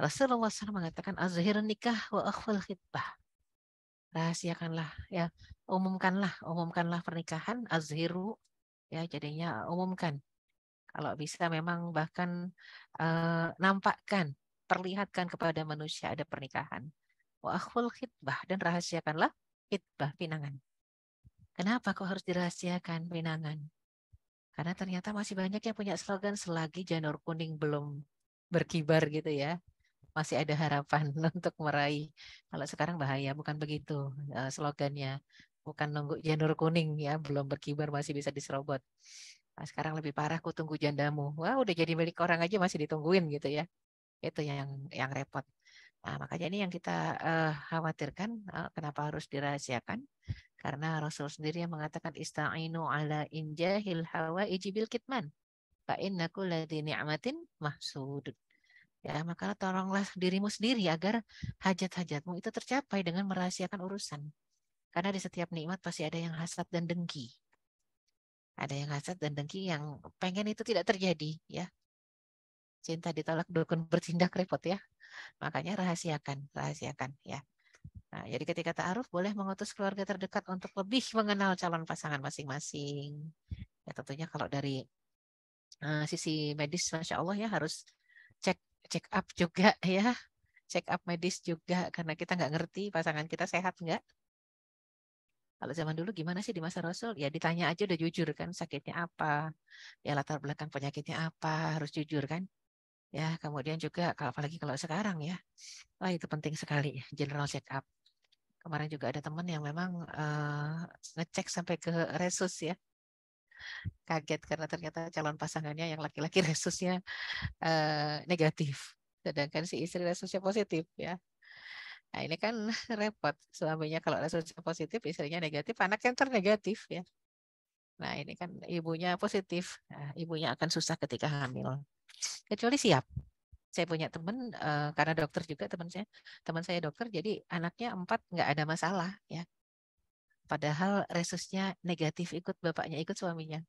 Rasulullah SAW mengatakan azhirun nikah wa akhfal khitbah. Rahasiakanlah ya, umumkanlah pernikahan, azhiru ya, jadinya umumkan. Kalau bisa memang bahkan nampakkan, perlihatkan kepada manusia ada pernikahan. Wa akhful khitbah, dan rahasiakanlah khitbah, pinangan. Kenapa kok harus dirahasiakan pinangan? Karena ternyata masih banyak yang punya slogan selagi janur kuning belum berkibar gitu ya. Masih ada harapan untuk meraih. Kalau sekarang bahaya, bukan begitu slogannya. Bukan nunggu janur kuning ya, belum berkibar masih bisa diserobot. Nah, sekarang lebih parah, ku tunggu jandamu. Wah, udah jadi milik orang aja masih ditungguin gitu ya. Itu yang repot. Nah, makanya ini yang kita khawatirkan, kenapa harus dirahasiakan? Karena Rasul sendiri yang mengatakan ista'inu ala injahil hawaiji bil kitman. Fa inna kulla dzi ni'matin mahsud. Ya, maka tolonglah dirimu sendiri agar hajat-hajatmu itu tercapai dengan merahasiakan urusan. Karena di setiap nikmat pasti ada yang hasad dan dengki. Ada yang hasad dan dengki yang pengen itu tidak terjadi, ya. Cinta ditolak dukun bertindak, repot ya. Makanya rahasiakan, ya. Nah, jadi ketika ta'aruf boleh mengutus keluarga terdekat untuk lebih mengenal calon pasangan masing-masing. Ya tentunya kalau dari sisi medis, Masya Allah ya harus cek check up juga ya. Check up medis juga karena kita nggak ngerti pasangan kita sehat nggak. Kalau zaman dulu gimana sih di masa Rasul? Ya ditanya aja udah jujur kan sakitnya apa, ya latar belakang penyakitnya apa, harus jujur kan. Ya kemudian juga apalagi kalau sekarang ya, wah itu penting sekali general check up. Kemarin juga ada teman yang memang ngecek sampai ke resus ya, kaget karena ternyata calon pasangannya yang laki-laki resusnya negatif, sedangkan si istri resusnya positif ya. Nah ini kan repot, suaminya kalau resusnya positif, istrinya negatif, anaknya ntar negatif ya. Nah ini kan ibunya positif, nah, ibunya akan susah ketika hamil. Kecuali siap. Saya punya teman karena dokter juga teman saya dokter, jadi anaknya 4 nggak ada masalah ya. Padahal resusnya negatif, ikut bapaknya, ikut suaminya.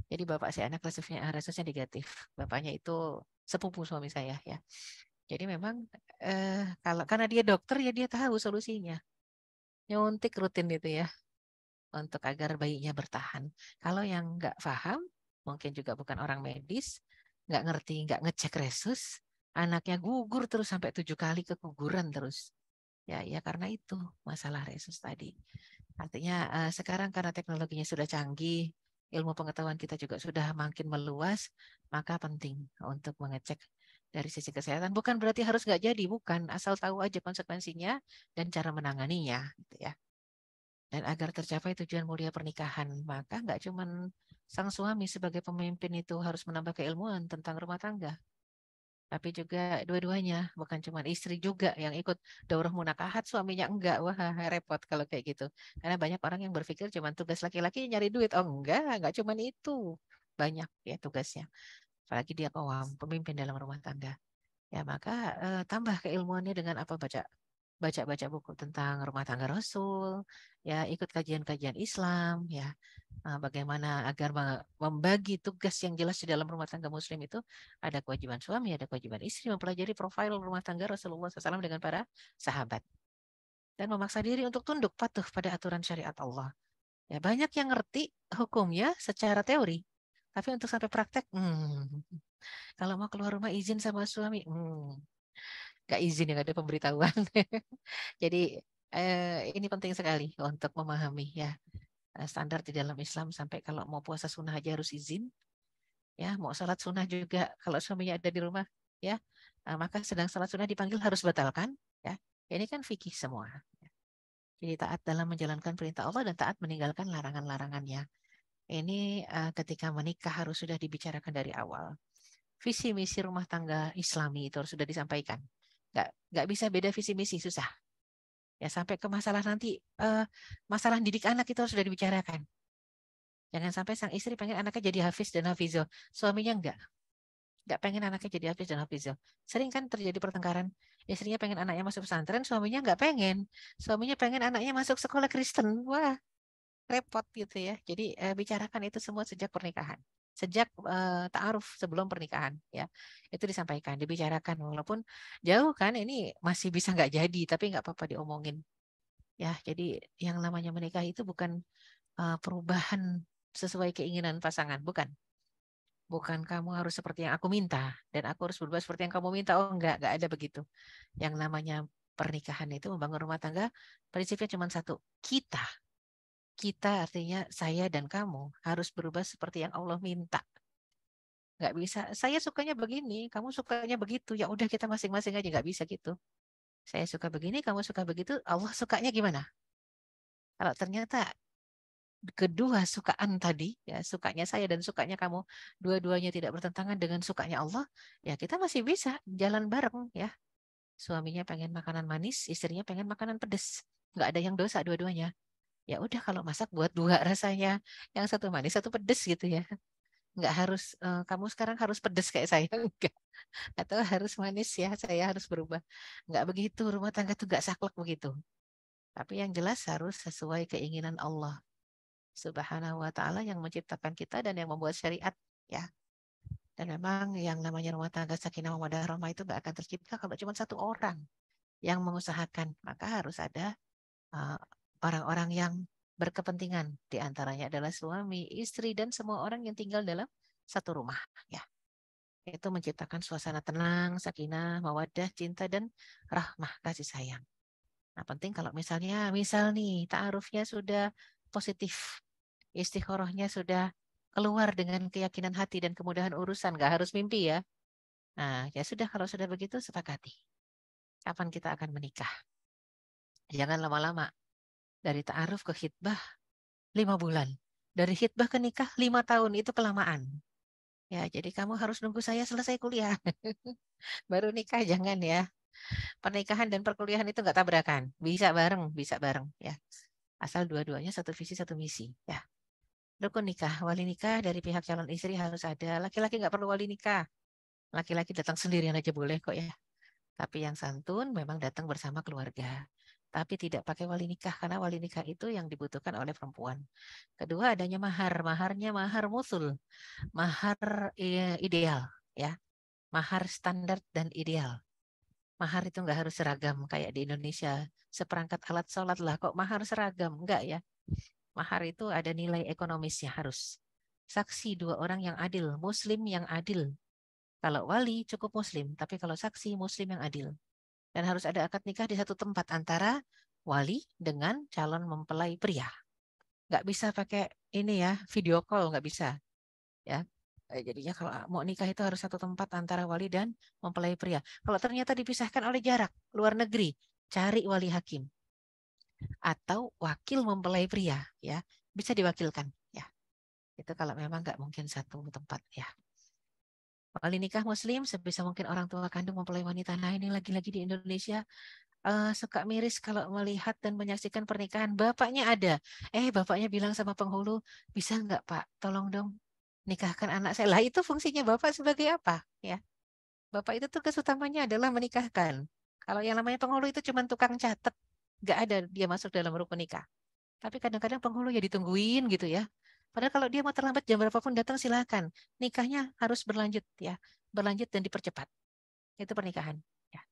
Jadi bapak si anak resusnya negatif. Bapaknya itu sepupu suami saya ya. Jadi memang kalau karena dia dokter ya dia tahu solusinya. Nyuntik rutin itu ya untuk agar bayinya bertahan. Kalau yang nggak paham, mungkin juga bukan orang medis, nggak ngerti, nggak ngecek resus, anaknya gugur terus sampai 7 kali keguguran terus. Ya, ya karena itu masalah resus tadi. Artinya sekarang karena teknologinya sudah canggih, ilmu pengetahuan kita juga sudah makin meluas, maka penting untuk mengecek dari sisi kesehatan. Bukan berarti harus nggak jadi, bukan. Asal tahu aja konsekuensinya dan cara menanganinya, gitu ya. Dan agar tercapai tujuan mulia pernikahan, maka nggak cuma sang suami sebagai pemimpin itu harus menambah keilmuan tentang rumah tangga, tapi juga dua-duanya, bukan cuma istri juga yang ikut daurah munakahat, suaminya enggak. Wah, repot kalau kayak gitu. Karena banyak orang yang berpikir cuma tugas laki-laki nyari duit. Oh, enggak cuma itu. Banyak ya tugasnya. Apalagi dia kawam, pemimpin dalam rumah tangga. Ya, maka tambah keilmuannya dengan apa baca-baca buku tentang rumah tangga Rasul, ya ikut kajian-kajian Islam, ya bagaimana agar membagi tugas yang jelas di dalam rumah tangga Muslim itu ada kewajiban suami, ada kewajiban istri, mempelajari profil rumah tangga Rasulullah SAW dengan para sahabat dan memaksa diri untuk tunduk patuh pada aturan syariat Allah. Ya banyak yang ngerti hukumnya secara teori, tapi untuk sampai praktek, kalau mau keluar rumah izin sama suami, nggak izin yang ada pemberitahuan. Jadi ini penting sekali untuk memahami ya standar di dalam Islam sampai kalau mau puasa sunnah aja harus izin, ya mau sholat sunnah juga kalau suaminya ada di rumah, ya maka sedang sholat sunnah dipanggil harus batalkan, ya ini kan fikih semua. Jadi taat dalam menjalankan perintah Allah dan taat meninggalkan larangan-larangannya. Ini ketika menikah harus sudah dibicarakan dari awal. Visi misi rumah tangga Islami itu harus sudah disampaikan. Nggak bisa beda visi misi, susah. Ya sampai ke masalah nanti masalah didik anak itu harus sudah dibicarakan. Jangan sampai sang istri pengen anaknya jadi hafiz dan hafizoh, suaminya nggak pengen anaknya jadi hafiz dan hafizoh. Sering kan terjadi pertengkaran. Istrinya pengen anaknya masuk pesantren, suaminya nggak pengen. Suaminya pengen anaknya masuk sekolah Kristen. Wah, repot gitu ya. Jadi bicarakan itu semua sejak pernikahan. Sejak ta'aruf sebelum pernikahan ya. Itu disampaikan, dibicarakan walaupun jauh kan ini masih bisa nggak jadi, tapi nggak apa-apa diomongin. Ya, jadi yang namanya menikah itu bukan perubahan sesuai keinginan pasangan, bukan. Bukan kamu harus seperti yang aku minta dan aku harus berubah seperti yang kamu minta. Oh, enggak ada begitu. Yang namanya pernikahan itu membangun rumah tangga, prinsipnya cuma satu. Kita artinya saya dan kamu harus berubah seperti yang Allah minta. Nggak bisa, saya sukanya begini, kamu sukanya begitu. Ya udah kita masing-masing aja, nggak bisa gitu. Saya suka begini, kamu suka begitu, Allah sukanya gimana? Kalau ternyata kedua sukaan tadi, ya sukanya saya dan sukanya kamu, dua-duanya tidak bertentangan dengan sukanya Allah, ya kita masih bisa jalan bareng ya. Suaminya pengen makanan manis, istrinya pengen makanan pedas. Nggak ada yang dosa dua-duanya. Ya udah kalau masak buat dua rasanya. Yang satu manis, satu pedas gitu ya. Nggak harus, kamu sekarang harus pedas kayak saya. Enggak. Atau harus manis ya, saya harus berubah. Nggak begitu, rumah tangga tuh nggak saklek begitu. Tapi yang jelas harus sesuai keinginan Allah Subhanahu wa Ta'ala yang menciptakan kita dan yang membuat syariat. Ya. Dan memang yang namanya rumah tangga sakinah mawaddah rahmah itu nggak akan tercipta kalau cuma satu orang yang mengusahakan. Maka harus ada uh, orang-orang yang berkepentingan. Di antaranya adalah suami, istri, dan semua orang yang tinggal dalam satu rumah. Ya, itu menciptakan suasana tenang, sakinah, mawaddah, cinta, dan rahmah, kasih sayang. Nah, penting kalau misal nih, ta'arufnya sudah positif, istikharahnya sudah keluar dengan keyakinan hati dan kemudahan urusan, nggak harus mimpi ya. Nah, ya sudah, kalau sudah begitu sepakati. Kapan kita akan menikah? Jangan lama-lama. Dari ta'aruf ke khitbah 5 bulan. Dari khitbah ke nikah 5 tahun, itu kelamaan. Ya, jadi kamu harus nunggu saya selesai kuliah. Baru nikah, jangan ya. Pernikahan dan perkuliahan itu nggak tabrakan. Bisa bareng ya. Asal dua-duanya satu visi, satu misi. Ya. Rukun nikah, wali nikah dari pihak calon istri harus ada. Laki-laki nggak perlu wali nikah. Laki-laki datang sendirian aja boleh kok ya. Tapi yang santun memang datang bersama keluarga. Tapi tidak pakai wali nikah karena wali nikah itu yang dibutuhkan oleh perempuan. Kedua adanya mahar. Maharnya mahar musul. Mahar ideal ya. Mahar standar dan ideal. Mahar itu nggak harus seragam kayak di Indonesia. Seperangkat alat sholat lah kok mahar seragam. Enggak ya. Mahar itu ada nilai ekonomisnya harus. Saksi 2 orang yang adil. Muslim yang adil. Kalau wali cukup muslim. Tapi kalau saksi muslim yang adil. Dan harus ada akad nikah di satu tempat antara wali dengan calon mempelai pria. Nggak bisa pakai ini ya, video call nggak bisa. Ya, jadinya kalau mau nikah itu harus satu tempat antara wali dan mempelai pria. Kalau ternyata dipisahkan oleh jarak, luar negeri, cari wali hakim atau wakil mempelai pria, ya bisa diwakilkan. Ya, itu kalau memang nggak mungkin satu tempat. Ya, wali nikah Muslim sebisa mungkin orang tua kandung mempelai wanita. Nah ini lagi-lagi di Indonesia suka miris kalau melihat dan menyaksikan pernikahan. Bapaknya ada, bapaknya bilang sama penghulu, bisa nggak Pak, tolong dong nikahkan anak saya. Lah itu fungsinya bapak sebagai apa? Ya, bapak itu tugas utamanya adalah menikahkan. Kalau yang namanya penghulu itu cuma tukang catat, nggak ada dia masuk dalam rukun nikah. Tapi kadang-kadang penghulu ya ditungguin gitu ya. Padahal kalau dia mau terlambat jam berapapun datang silakan. Nikahnya harus berlanjut ya, berlanjut dan dipercepat. Itu pernikahan. Ya.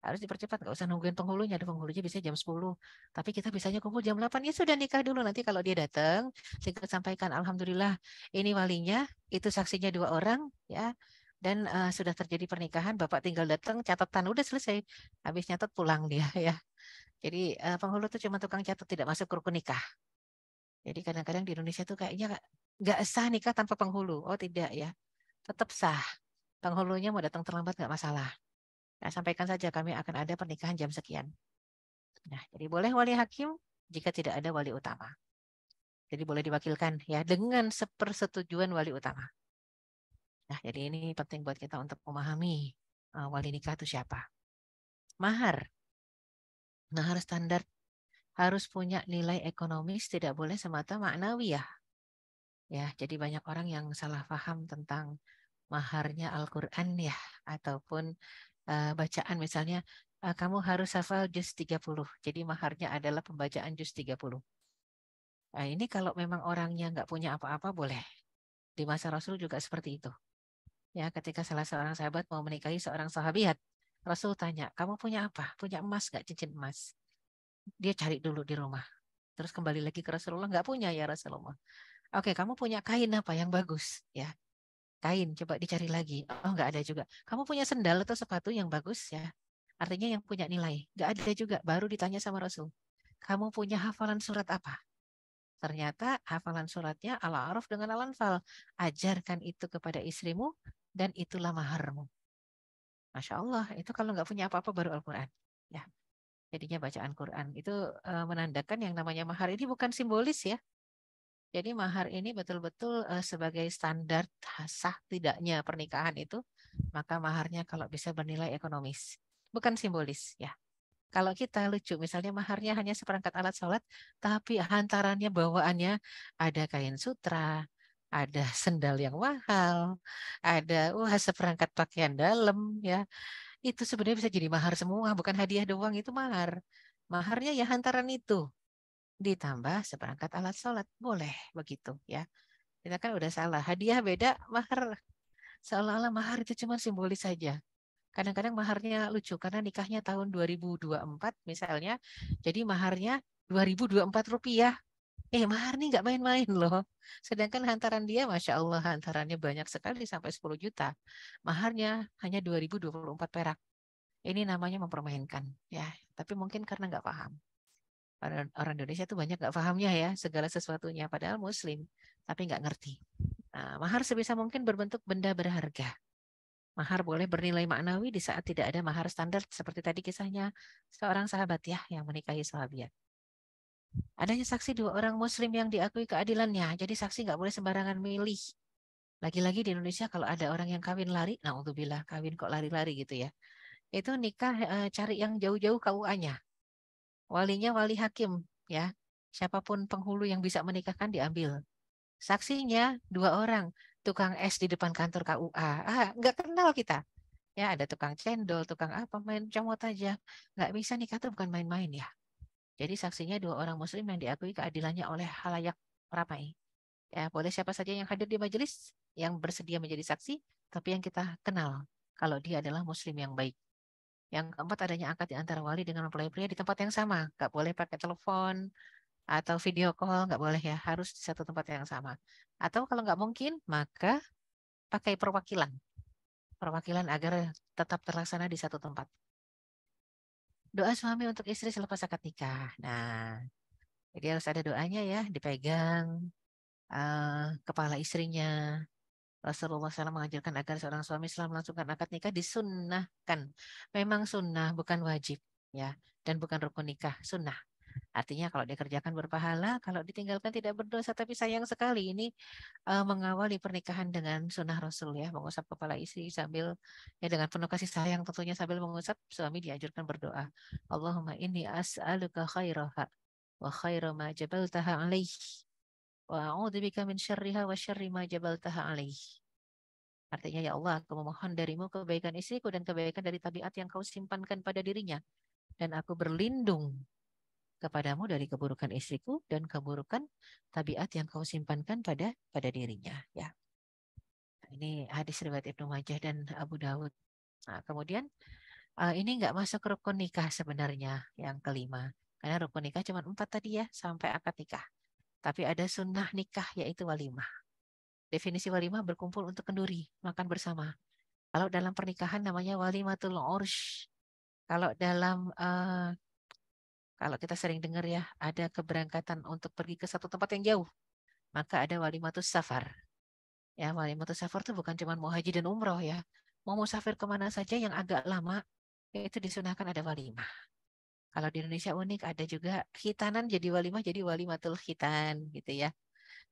Harus dipercepat, nggak usah nungguin penghulunya. Ada penghulunya bisa jam 10. Tapi kita bisanya kumpul jam 8. Ya sudah nikah dulu. Nanti kalau dia datang, singkat sampaikan, Alhamdulillah ini walinya, itu saksinya 2 orang. Ya. Dan sudah terjadi pernikahan, Bapak tinggal datang, catatan, udah selesai. Habis nyatat pulang dia. Ya. Jadi penghulu itu cuma tukang catat, tidak masuk ke rukun nikah. Jadi kadang-kadang di Indonesia tuh kayaknya nggak sah nikah tanpa penghulu. Oh tidak ya, tetap sah. Penghulunya mau datang terlambat nggak masalah. Nah, sampaikan saja kami akan ada pernikahan jam sekian. Nah, jadi boleh wali hakim jika tidak ada wali utama. Jadi boleh diwakilkan ya dengan sepersetujuan wali utama. Nah, jadi ini penting buat kita untuk memahami wali nikah itu siapa. Mahar. Mahar standar harus punya nilai ekonomis, tidak boleh semata maknawi ya. Ya, jadi banyak orang yang salah paham tentang maharnya Al-Qur'an ya ataupun bacaan misalnya kamu harus hafal juz 30. Jadi maharnya adalah pembacaan juz 30. Nah, ini kalau memang orangnya nggak punya apa-apa boleh. Di masa Rasul juga seperti itu. Ya, ketika salah seorang sahabat mau menikahi seorang sahabiat, Rasul tanya, kamu punya apa? Punya emas nggak, cincin emas? Dia cari dulu di rumah. Terus kembali lagi ke Rasulullah, nggak punya ya Rasulullah. Oke, kamu punya kain apa yang bagus? Ya, kain, coba dicari lagi. Oh, nggak ada juga. Kamu punya sendal atau sepatu yang bagus ya? Artinya yang punya nilai. Nggak ada juga. Baru ditanya sama Rasul. Kamu punya hafalan surat apa? Ternyata hafalan suratnya Al-A'raf dengan Al-Anfal. Ajarkan itu kepada istrimu dan itulah maharmu. Masya Allah, itu kalau nggak punya apa-apa baru Al-Quran. Ya, jadinya bacaan Quran. Itu menandakan yang namanya mahar ini bukan simbolis ya. Jadi mahar ini betul-betul sebagai standar sah tidaknya pernikahan itu, maka maharnya kalau bisa bernilai ekonomis. bukan simbolis ya. Kalau kita lucu, misalnya maharnya hanya seperangkat alat sholat, tapi hantarannya bawaannya ada kain sutra, ada sendal yang mahal, ada seperangkat pakaian dalam ya. Itu sebenarnya bisa jadi mahar semua, bukan hadiah doang, itu mahar. Maharnya ya hantaran itu ditambah seperangkat alat sholat, boleh begitu ya. Kita kan udah salah, hadiah beda, mahar seolah-olah mahar itu cuma simbolis saja. Kadang-kadang maharnya lucu karena nikahnya tahun 2024 misalnya, jadi maharnya 2024 rupiah. Mahar nih nggak main-main loh. Sedangkan hantaran dia, Masya Allah, hantarannya banyak sekali sampai 10 juta. Maharnya hanya 2024 perak. Ini namanya mempermainkan ya. Tapi mungkin karena nggak paham. Orang Indonesia tuh banyak nggak pahamnya ya segala sesuatunya. Padahal Muslim, tapi nggak ngerti. Nah, mahar sebisa mungkin berbentuk benda berharga. Mahar boleh bernilai maknawi di saat tidak ada mahar standar seperti tadi kisahnya seorang sahabat ya yang menikahi sahabiat. Adanya saksi dua orang Muslim yang diakui keadilannya. Jadi saksi nggak boleh sembarangan milih. Lagi-lagi di Indonesia kalau ada orang yang kawin lari, naudzubillah kawin kok lari-lari gitu ya. Itu nikah cari yang jauh-jauh KUA-nya. Walinya wali hakim ya. Siapapun penghulu yang bisa menikahkan diambil. Saksinya dua orang, tukang es di depan kantor KUA. Nggak kenal kita. Ya ada tukang cendol, tukang apa, main comot aja. Nggak bisa nikah tuh bukan main-main ya. Jadi saksinya dua orang Muslim yang diakui keadilannya oleh halayak ramai. Ya boleh siapa saja yang hadir di majelis yang bersedia menjadi saksi, tapi yang kita kenal kalau dia adalah Muslim yang baik. Yang keempat adanya akad di antara wali dengan mempelai pria di tempat yang sama. Nggak boleh pakai telepon atau video call, nggak boleh ya. Harus di satu tempat yang sama. Atau kalau nggak mungkin, maka pakai perwakilan. Perwakilan agar tetap terlaksana di satu tempat. Doa suami untuk istri selepas akad nikah. Nah, jadi harus ada doanya ya, dipegang kepala istrinya. Rasulullah SAW mengajarkan agar seorang suami setelah melangsungkan akad nikah disunnahkan. Memang sunnah, bukan wajib ya, dan bukan rukun nikah, sunnah. Artinya kalau dikerjakan berpahala, kalau ditinggalkan tidak berdosa. Tapi sayang sekali ini mengawali pernikahan dengan sunnah Rasul ya, mengusap kepala istri sambil ya dengan penuh kasih sayang tentunya sambil mengusap, suami dianjurkan berdoa. Allahumma inni as'aluka khairaha wa khaira ma jabaltaha alaih wa a'udzubika min syarriha wa syarri ma jabaltaha alaih. Artinya ya Allah, aku memohon darimu kebaikan istriku dan kebaikan dari tabiat yang kau simpankan pada dirinya. Dan aku berlindung kepadamu dari keburukan istriku dan keburukan tabiat yang kau simpankan pada dirinya. Ya, ini hadis riwayat Ibnu Majah dan Abu Dawud. Nah, kemudian ini nggak masuk rukun nikah sebenarnya yang kelima, karena rukun nikah cuma 4 tadi ya sampai akad nikah. Tapi ada sunnah nikah yaitu walimah. Definisi walimah berkumpul untuk kenduri, makan bersama. Kalau dalam pernikahan namanya walimatul ursh. Kalau dalam kalau kita sering dengar ya, ada keberangkatan untuk pergi ke satu tempat yang jauh, maka ada walimatus safar. Ya, walimatus safar itu bukan cuma mau haji dan umroh ya. Mau musafir kemana saja yang agak lama, itu disunahkan ada walimah. Kalau di Indonesia unik, ada juga khitanan jadi walimah, jadi walimatul khitan gitu ya.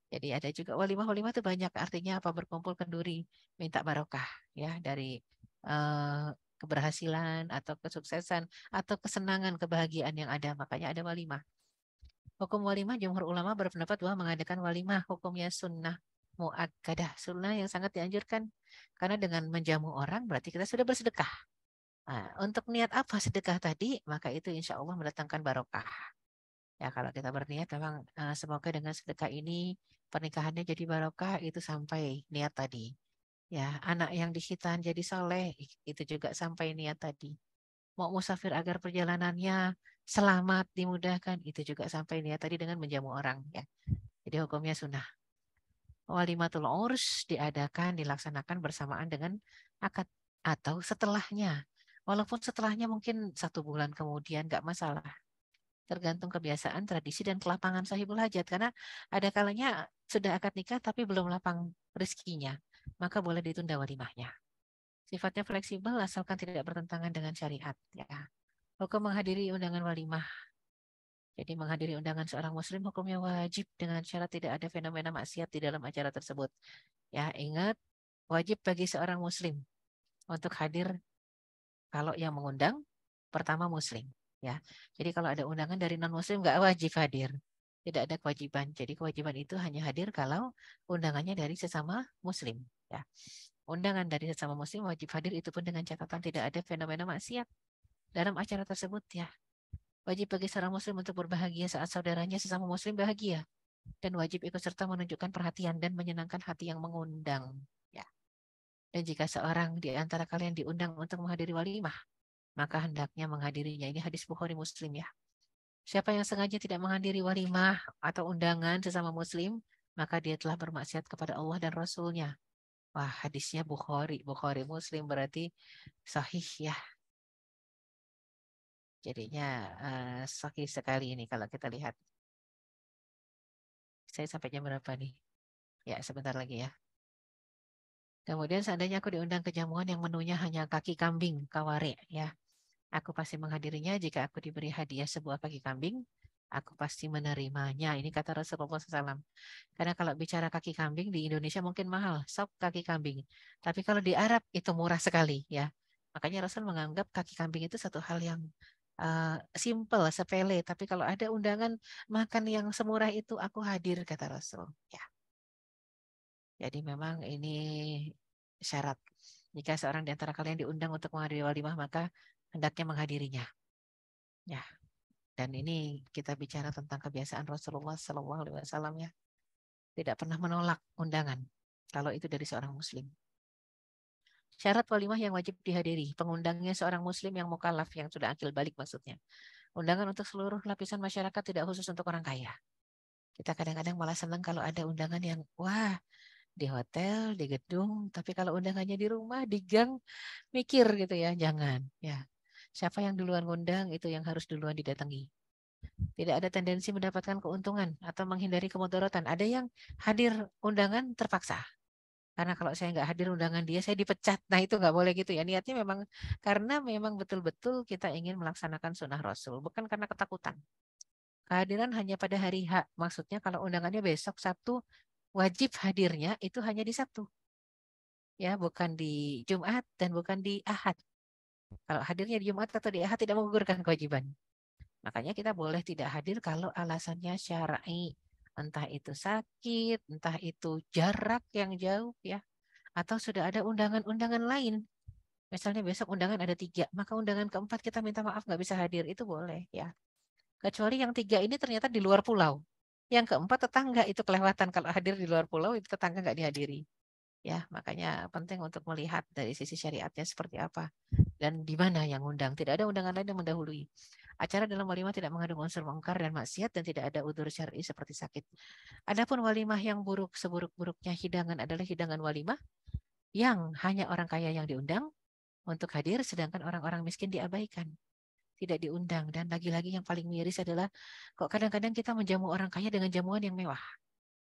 Jadi ada juga walimah-walimah itu banyak, artinya apa? Berkumpul kenduri, minta barokah ya dari eh, keberhasilan atau kesuksesan atau kesenangan, kebahagiaan yang ada. Makanya ada walimah. Hukum walimah, jumhur ulama berpendapat bahwa mengadakan walimah hukumnya sunnah muakkadah, sunnah yang sangat dianjurkan. Karena dengan menjamu orang berarti kita sudah bersedekah. Nah, untuk niat apa sedekah tadi, maka itu insya Allah mendatangkan barokah. Ya kalau kita berniat memang semoga dengan sedekah ini pernikahannya jadi barokah, itu sampai niat tadi. Ya, anak yang dikhitan jadi soleh, itu juga sampai niat tadi. Mau musafir agar perjalanannya selamat, dimudahkan, itu juga sampai niat tadi dengan menjamu orang ya. Jadi hukumnya sunnah. Walimatul urs diadakan, dilaksanakan bersamaan dengan akad atau setelahnya. Walaupun setelahnya mungkin 1 bulan kemudian nggak masalah. Tergantung kebiasaan, tradisi, dan kelapangan sahibul hajat. Karena ada kalanya sudah akad nikah tapi belum lapang rezekinya, maka boleh ditunda walimahnya. Sifatnya fleksibel asalkan tidak bertentangan dengan syariat. Ya. Hukum menghadiri undangan walimah. Jadi menghadiri undangan seorang muslim hukumnya wajib dengan syarat tidak ada fenomena maksiat di dalam acara tersebut. Ya, ingat wajib bagi seorang muslim untuk hadir kalau yang mengundang pertama Muslim. Ya, jadi kalau ada undangan dari non Muslim nggak wajib hadir, tidak ada kewajiban. Jadi kewajiban itu hanya hadir kalau undangannya dari sesama Muslim. Ya, undangan dari sesama Muslim wajib hadir, itu pun dengan catatan tidak ada fenomena maksiat dalam acara tersebut. Ya, wajib bagi seorang Muslim untuk berbahagia saat saudaranya sesama Muslim bahagia, dan wajib ikut serta menunjukkan perhatian dan menyenangkan hati yang mengundang. Ya. Dan jika seorang di antara kalian diundang untuk menghadiri walimah, maka hendaknya menghadirinya. Ini hadis Bukhari Muslim ya. Siapa yang sengaja tidak menghadiri walimah atau undangan sesama Muslim, maka dia telah bermaksiat kepada Allah dan Rasulnya. Wah, hadisnya Bukhari Muslim berarti sahih ya. Jadinya sahih sekali ini kalau kita lihat. Saya sampai jam berapa nih? Ya, sebentar lagi ya. Kemudian seandainya aku diundang ke jamuan yang menunya hanya kaki kambing, kaware ya. Aku pasti menghadirinya jika aku diberi hadiah sebuah kaki kambing, aku pasti menerimanya. Ini kata Rasulullah SAW. Karena kalau bicara kaki kambing di Indonesia mungkin mahal, sop kaki kambing. Tapi kalau di Arab itu murah sekali ya. Makanya Rasul menganggap kaki kambing itu satu hal yang simple, sepele. Tapi kalau ada undangan makan yang semurah itu, aku hadir, kata Rasul. Ya. Jadi memang ini syarat. Jika seorang di antara kalian diundang untuk menghadiri walimah, maka hendaknya menghadirinya. Ya, dan ini kita bicara tentang kebiasaan Rasulullah SAW ya. Tidak pernah menolak undangan kalau itu dari seorang Muslim. Syarat walimah yang wajib dihadiri, pengundangnya seorang Muslim yang mukallaf, yang sudah akil balik maksudnya. Undangan untuk seluruh lapisan masyarakat, tidak khusus untuk orang kaya. Kita kadang-kadang malah senang kalau ada undangan yang wah, di hotel, di gedung, tapi kalau undangannya di rumah, di gang, mikir gitu ya, jangan ya. Siapa yang duluan ngundang itu yang harus duluan didatangi. Tidak ada tendensi mendapatkan keuntungan atau menghindari kemudaratan. Ada yang hadir undangan terpaksa. Karena kalau saya nggak hadir undangan dia, saya dipecat. Nah itu nggak boleh gitu ya. Niatnya memang karena memang betul-betul kita ingin melaksanakan sunnah Rasul, bukan karena ketakutan. Kehadiran hanya pada hari H. Maksudnya kalau undangannya besok Sabtu, wajib hadirnya itu hanya di Sabtu. Ya, bukan di Jumat dan bukan di Ahad. Kalau hadirnya di Jumat atau di Ahad tidak menggugurkan kewajiban. Makanya kita boleh tidak hadir kalau alasannya syar'i. Entah itu sakit, entah itu jarak yang jauh ya. Atau sudah ada undangan-undangan lain. Misalnya besok undangan ada 3, maka undangan keempat kita minta maaf nggak bisa hadir. Itu boleh ya. Kecuali yang 3 ini ternyata di luar pulau. Yang keempat tetangga itu kelewatan. Kalau hadir di luar pulau itu tetangga nggak dihadiri. Ya, makanya penting untuk melihat dari sisi syariatnya seperti apa dan di mana yang undang. Tidak ada undangan lain yang mendahului. Acara dalam walimah tidak mengandung unsur mungkar dan maksiat dan tidak ada udzur syar'i seperti sakit. Adapun walimah yang buruk, seburuk-buruknya hidangan adalah hidangan walimah yang hanya orang kaya yang diundang untuk hadir, sedangkan orang-orang miskin diabaikan, tidak diundang. Dan lagi-lagi yang paling miris adalah kok kadang-kadang kita menjamu orang kaya dengan jamuan yang mewah.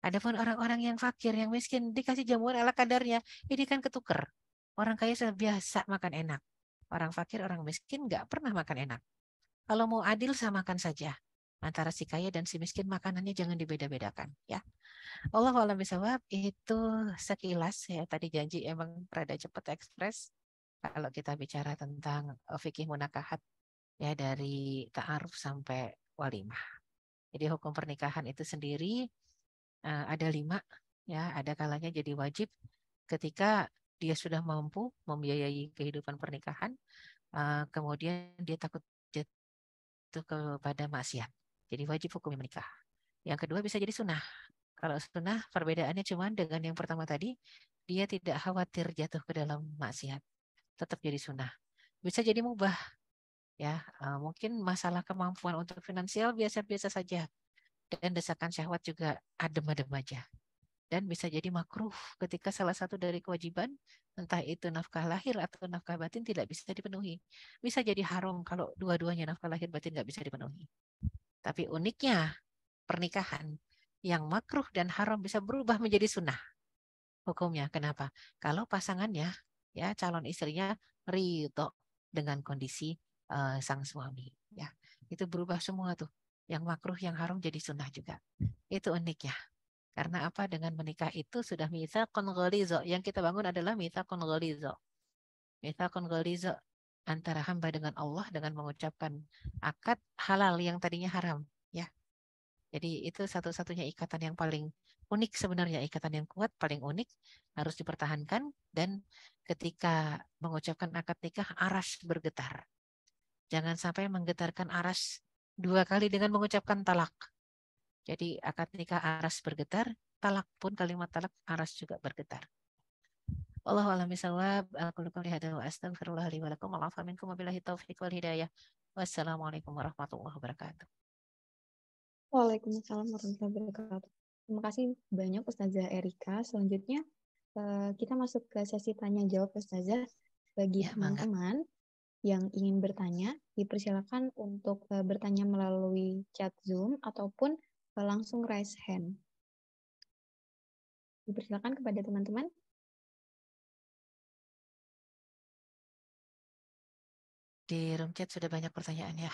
Adapun orang-orang yang fakir, yang miskin dikasih jamuan ala kadarnya, ini kan ketuker. Orang kaya sudah biasa makan enak. Orang fakir, orang miskin nggak pernah makan enak. Kalau mau adil samakan saja antara si kaya dan si miskin, makanannya jangan dibeda-bedakan ya. Allah alam bisawab, itu sekilas ya, tadi janji emang rada cepat ekspres kalau kita bicara tentang fikih munakahat ya, dari ta'aruf sampai walimah. Jadi hukum pernikahan itu sendiri ada 5 ya. Ada kalanya jadi wajib ketika dia sudah mampu membiayai kehidupan pernikahan, kemudian dia takut jatuh kepada maksiat. Jadi wajib hukum menikah. Yang kedua bisa jadi sunnah. Kalau sunnah perbedaannya cuma dengan yang pertama tadi, dia tidak khawatir jatuh ke dalam maksiat, tetap jadi sunnah. Bisa jadi mubah ya, mungkin masalah kemampuan untuk finansial biasa-biasa saja, dan desakan syahwat juga adem-adem aja. Dan bisa jadi makruh ketika salah satu dari kewajiban, entah itu nafkah lahir atau nafkah batin, tidak bisa dipenuhi. Bisa jadi haram kalau dua-duanya nafkah lahir batin nggak bisa dipenuhi. Tapi uniknya pernikahan yang makruh dan haram bisa berubah menjadi sunnah hukumnya. Kenapa? Kalau pasangannya ya, calon istrinya ridho dengan kondisi sang suami ya, itu berubah semua tuh. Yang makruh, yang haram jadi sunnah juga. Itu uniknya. Karena apa? Dengan menikah itu sudah mitsaqun ghaliza. Yang kita bangun adalah mitsaqun ghaliza. Mitsaqun ghaliza. antara hamba dengan Allah dengan mengucapkan akad halal yang tadinya haram, ya. Jadi itu satu-satunya ikatan yang paling unik sebenarnya, ikatan yang kuat, paling unik, harus dipertahankan, dan ketika mengucapkan akad nikah aras bergetar. Jangan sampai menggetarkan aras 2 kali dengan mengucapkan talak. Jadi akad nikah aras bergetar, talak pun kalimat talak aras juga bergetar. Wallahu a'lam bishawab. Aku qouli hadza wa astaghfirullah li wa lakum. Wa'afu minkum wabillahi taufiq wal hidayah. Wassalamualaikum warahmatullahi wabarakatuh. Waalaikumsalam warahmatullahi wabarakatuh. Terima kasih banyak Ustazah Erika. Selanjutnya kita masuk ke sesi tanya jawab Ustazah. Bagi Ya, mangga. teman-teman yang ingin bertanya, dipersilakan untuk bertanya melalui chat Zoom ataupun langsung raise hand. Dipersilakan kepada teman-teman. Di room chat sudah banyak pertanyaan ya.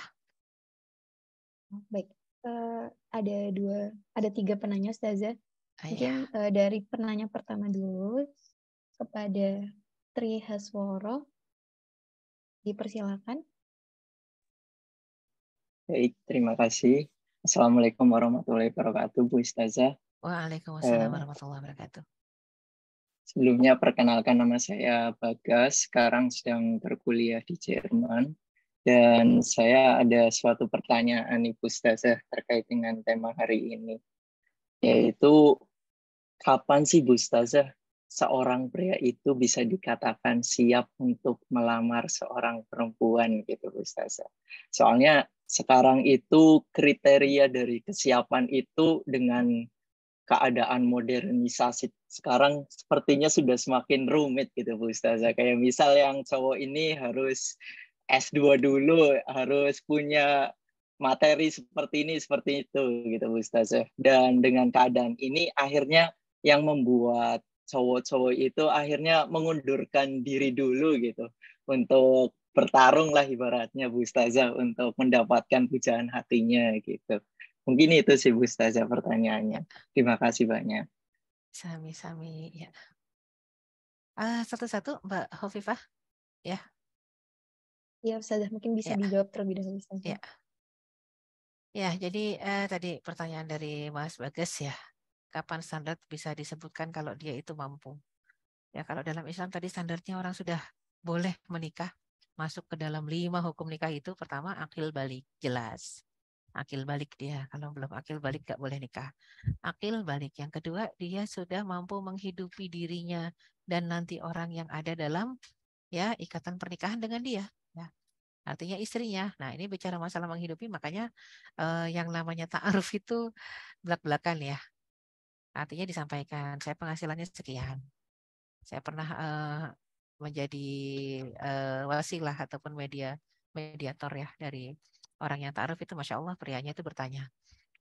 Baik, ada 3 penanya Ustazah. Mungkin Ya. dari penanya pertama dulu kepada Tri Hasworo. Dipersilakan. Baik, terima kasih. Assalamualaikum warahmatullahi wabarakatuh, Bu Ustazah. Waalaikumsalam warahmatullahi wabarakatuh. Sebelumnya perkenalkan, nama saya Bagas, sekarang sedang berkuliah di Jerman. Dan saya ada suatu pertanyaan Ibu Ustazah terkait dengan tema hari ini. Yaitu, kapan sih Bu Ustazah seorang pria itu bisa dikatakan siap untuk melamar seorang perempuan gitu Bu Ustazah? Soalnya sekarang itu kriteria dari kesiapan itu dengan keadaan modernisasi sekarang sepertinya sudah semakin rumit gitu Bu Ustazah. Kayak misal yang cowok ini harus S2 dulu, harus punya materi seperti ini, seperti itu gitu Bu Ustazah. Dan dengan keadaan ini akhirnya yang membuat cowok-cowok itu akhirnya mengundurkan diri dulu gitu untuk bertarung lah ibaratnya Bu Ustazah untuk mendapatkan pujaan hatinya gitu. Mungkin itu sih Bu Ustazah pertanyaannya. Terima kasih banyak. Sami-sami ya. Satu-satu Mbak Hovifah ya. Ya, Ustazah, mungkin bisa Ya. dijawab terlebih dahulu Ustazah. Ya. Ya, jadi tadi pertanyaan dari Mas Bagas ya. Kapan standar bisa disebutkan kalau dia itu mampu? Ya, kalau dalam Islam tadi standarnya orang sudah boleh menikah, masuk ke dalam 5 hukum nikah itu. Pertama, akil balik, jelas. Akil balik dia, kalau belum akil balik gak boleh nikah. Akil balik. Yang kedua, dia sudah mampu menghidupi dirinya dan nanti orang yang ada dalam ya ikatan pernikahan dengan dia. Ya. Artinya istrinya. Nah, ini bicara masalah menghidupi, makanya yang namanya ta'aruf itu belak-belakan ya. Artinya disampaikan, saya penghasilannya sekian. Saya pernah menjadi wasilah ataupun mediator ya dari orang yang ta'aruf itu. Masya Allah, prianya itu bertanya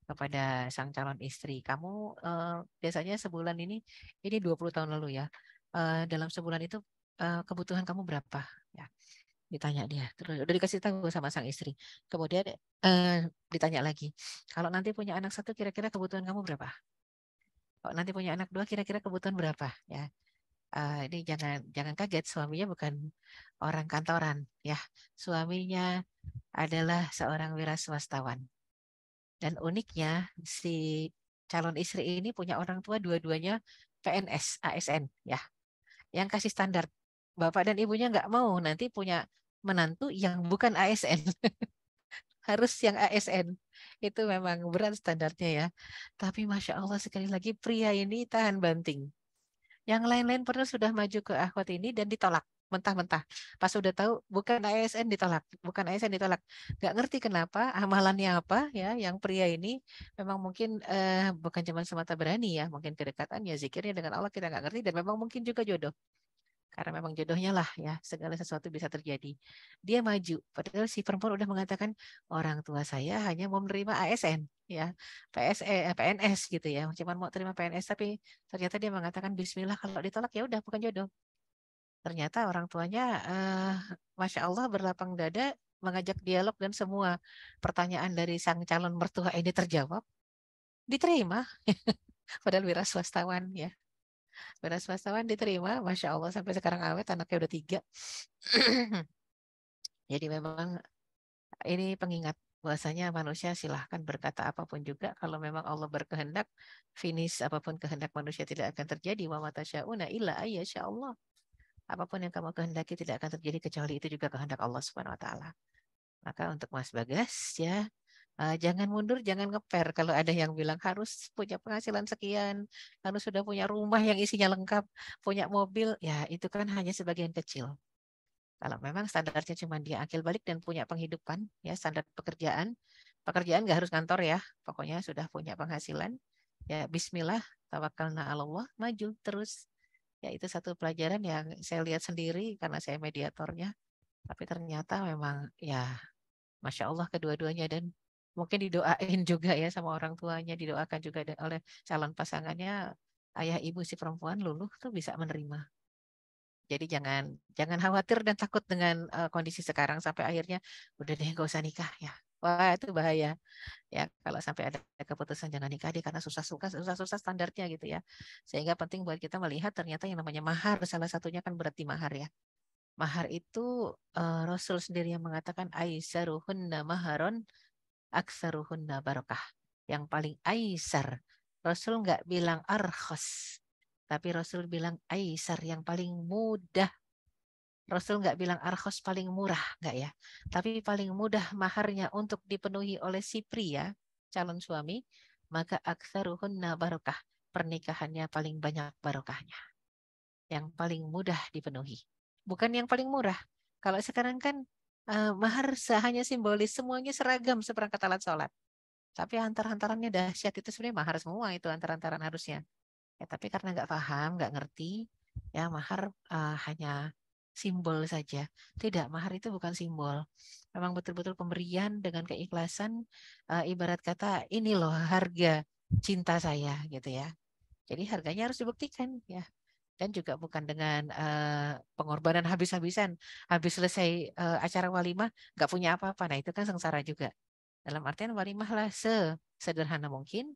kepada sang calon istri, kamu biasanya sebulan ini 20 tahun lalu ya, dalam sebulan itu kebutuhan kamu berapa? Ya, ditanya dia. Terus udah dikasih tahu sama sang istri. Kemudian ditanya lagi, kalau nanti punya anak 1 kira-kira kebutuhan kamu berapa? Kalau nanti punya anak 2 kira-kira kebutuhan berapa? Ya, ini jangan kaget, suaminya bukan orang kantoran ya, suaminya adalah seorang wira swastawan. Dan uniknya si calon istri ini punya orang tua dua-duanya PNS, ASN ya, yang kasih standar. Bapak dan ibunya nggak mau nanti punya menantu yang bukan ASN. Harus yang ASN. Itu memang berat standarnya ya. Tapi Masya Allah, sekali lagi pria ini tahan banting. Yang lain-lain pernah sudah maju ke akhwat ini dan ditolak mentah-mentah. Pas sudah tahu bukan ASN ditolak, bukan ASN ditolak. Nggak ngerti kenapa, amalannya apa ya. Yang pria ini memang mungkin bukan cuma semata berani ya, mungkin kedekatannya, zikirnya dengan Allah kita nggak ngerti, dan memang mungkin juga jodoh. Karena memang jodohnya lah ya, segala sesuatu bisa terjadi. Dia maju, padahal si perempuan udah mengatakan orang tua saya hanya mau menerima ASN ya, PNS gitu ya, cuma mau terima PNS, tapi ternyata dia mengatakan Bismillah, kalau ditolak ya udah bukan jodoh. Ternyata orang tuanya Masya Allah berlapang dada, mengajak dialog, dan semua pertanyaan dari sang calon mertua ini terjawab, diterima. Padahal wira swastawan ya. Wira swastawan diterima, Masya Allah, sampai sekarang awet, anaknya udah 3. Jadi memang ini pengingat bahwasanya manusia silahkan berkata apapun juga, kalau memang Allah berkehendak, finish apapun kehendak manusia tidak akan terjadi. Wa ma tasyauna illa ayyasha Allah. Apapun yang kamu kehendaki tidak akan terjadi kecuali itu juga kehendak Allah Subhanahu wa taala. Maka untuk Mas Bagas ya, jangan mundur, jangan ngeper kalau ada yang bilang harus punya penghasilan sekian, harus sudah punya rumah yang isinya lengkap, punya mobil, ya itu kan hanya sebagian kecil. Kalau memang standarnya cuma dia akil balik dan punya penghidupan, ya standar pekerjaan nggak harus kantor ya, pokoknya sudah punya penghasilan, ya Bismillah, tawakalna 'ala Allah, maju terus. Ya itu satu pelajaran yang saya lihat sendiri karena saya mediatornya. Tapi ternyata memang ya Masya Allah kedua-duanya, dan mungkin didoain juga ya sama orang tuanya, didoakan juga oleh calon pasangannya, ayah ibu si perempuan luluh tuh bisa menerima. Jadi jangan jangan khawatir dan takut dengan kondisi sekarang sampai akhirnya udah deh gak usah nikah ya. Wah itu bahaya ya, kalau sampai ada keputusan jangan nikah deh karena susah-susah standarnya gitu ya. Sehingga penting buat kita melihat ternyata yang namanya mahar salah satunya kan berarti mahar ya. Mahar itu Rasul sendiri yang mengatakan aisaruhunna maharon aksaruhunna barokah. Yang paling aisar. Rasul nggak bilang arkhos, tapi Rasul bilang aisar, yang paling mudah. Rasul nggak bilang arkhos paling murah, nggak ya. Tapi paling mudah maharnya untuk dipenuhi oleh si pria, calon suami, maka aksaruhunna barokah. Pernikahannya paling banyak barokahnya. Yang paling mudah dipenuhi. Bukan yang paling murah. Kalau sekarang kan mahar hanya simbolis, semuanya seragam seperangkat alat sholat. Tapi antar-antarannya dahsyat, itu sebenarnya mahar semua itu antar-antaran harusnya. Ya, tapi karena nggak paham, nggak ngerti, ya mahar hanya simbol saja. Tidak, mahar itu bukan simbol. Memang betul-betul pemberian dengan keikhlasan, ibarat kata ini loh harga cinta saya gitu ya. Jadi harganya harus dibuktikan ya. Dan juga bukan dengan pengorbanan habis-habisan. Habis selesai acara walimah nggak punya apa-apa. Nah itu kan sengsara juga. Dalam artian walimah lah sederhana mungkin,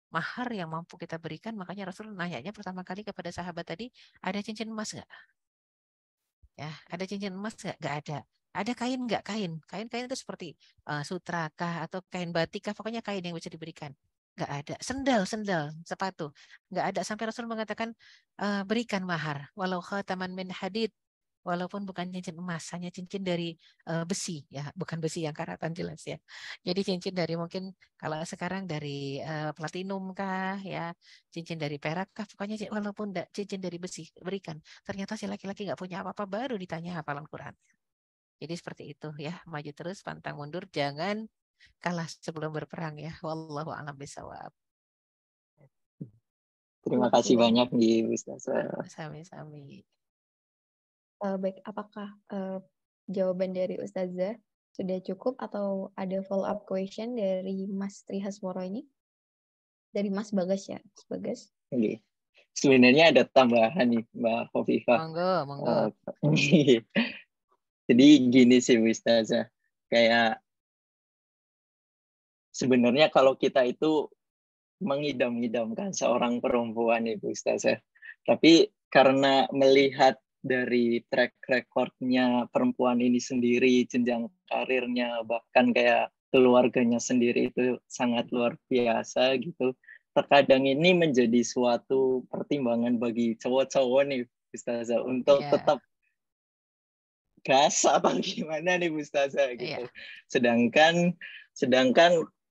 mahar yang mampu kita berikan. Makanya Rasul nanyanya pertama kali kepada sahabat tadi, ada cincin emas nggak? Ya, ada cincin emas nggak? Nggak ada. Ada kain nggak? Kain. Kain-kain itu seperti sutra kah atau kain batik kah? Pokoknya kain yang bisa diberikan. Nggak ada. Sendal, sepatu. Nggak ada. Sampai Rasul mengatakan berikan mahar. Walau khataman min hadid. Walaupun bukan cincin emas, hanya cincin dari besi, ya, bukan besi yang karatan jelas ya. Jadi cincin dari mungkin kalau sekarang dari platinum kah, ya, cincin dari perak kah, pokoknya walaupun cincin dari besi berikan. Ternyata si laki-laki nggak punya apa-apa, baru ditanya hafalan Quran. Jadi seperti itu ya, maju terus, pantang mundur, jangan kalah sebelum berperang ya. Wallahu a'lam bishawab. Terima kasih banyak di Ustazah. Sami-sami. Baik, apakah jawaban dari Ustazah sudah cukup atau ada follow up question dari Mas Trihasmoro ini? Dari Mas Bagas ya, Mas Bagas. Oke. Sebenarnya ada tambahan nih Mbak Khofifah. Monggo. Jadi gini sih Ustazah, kayak sebenarnya kalau kita itu mengidam-idamkan seorang perempuan itu Ustazah, tapi karena melihat dari track recordnya perempuan ini sendiri, jenjang karirnya, bahkan kayak keluarganya sendiri itu sangat luar biasa gitu. Terkadang ini menjadi suatu pertimbangan bagi cowok-cowok nih Ustazah untuk tetap gas atau gimana nih Ustazah gitu. Sedangkan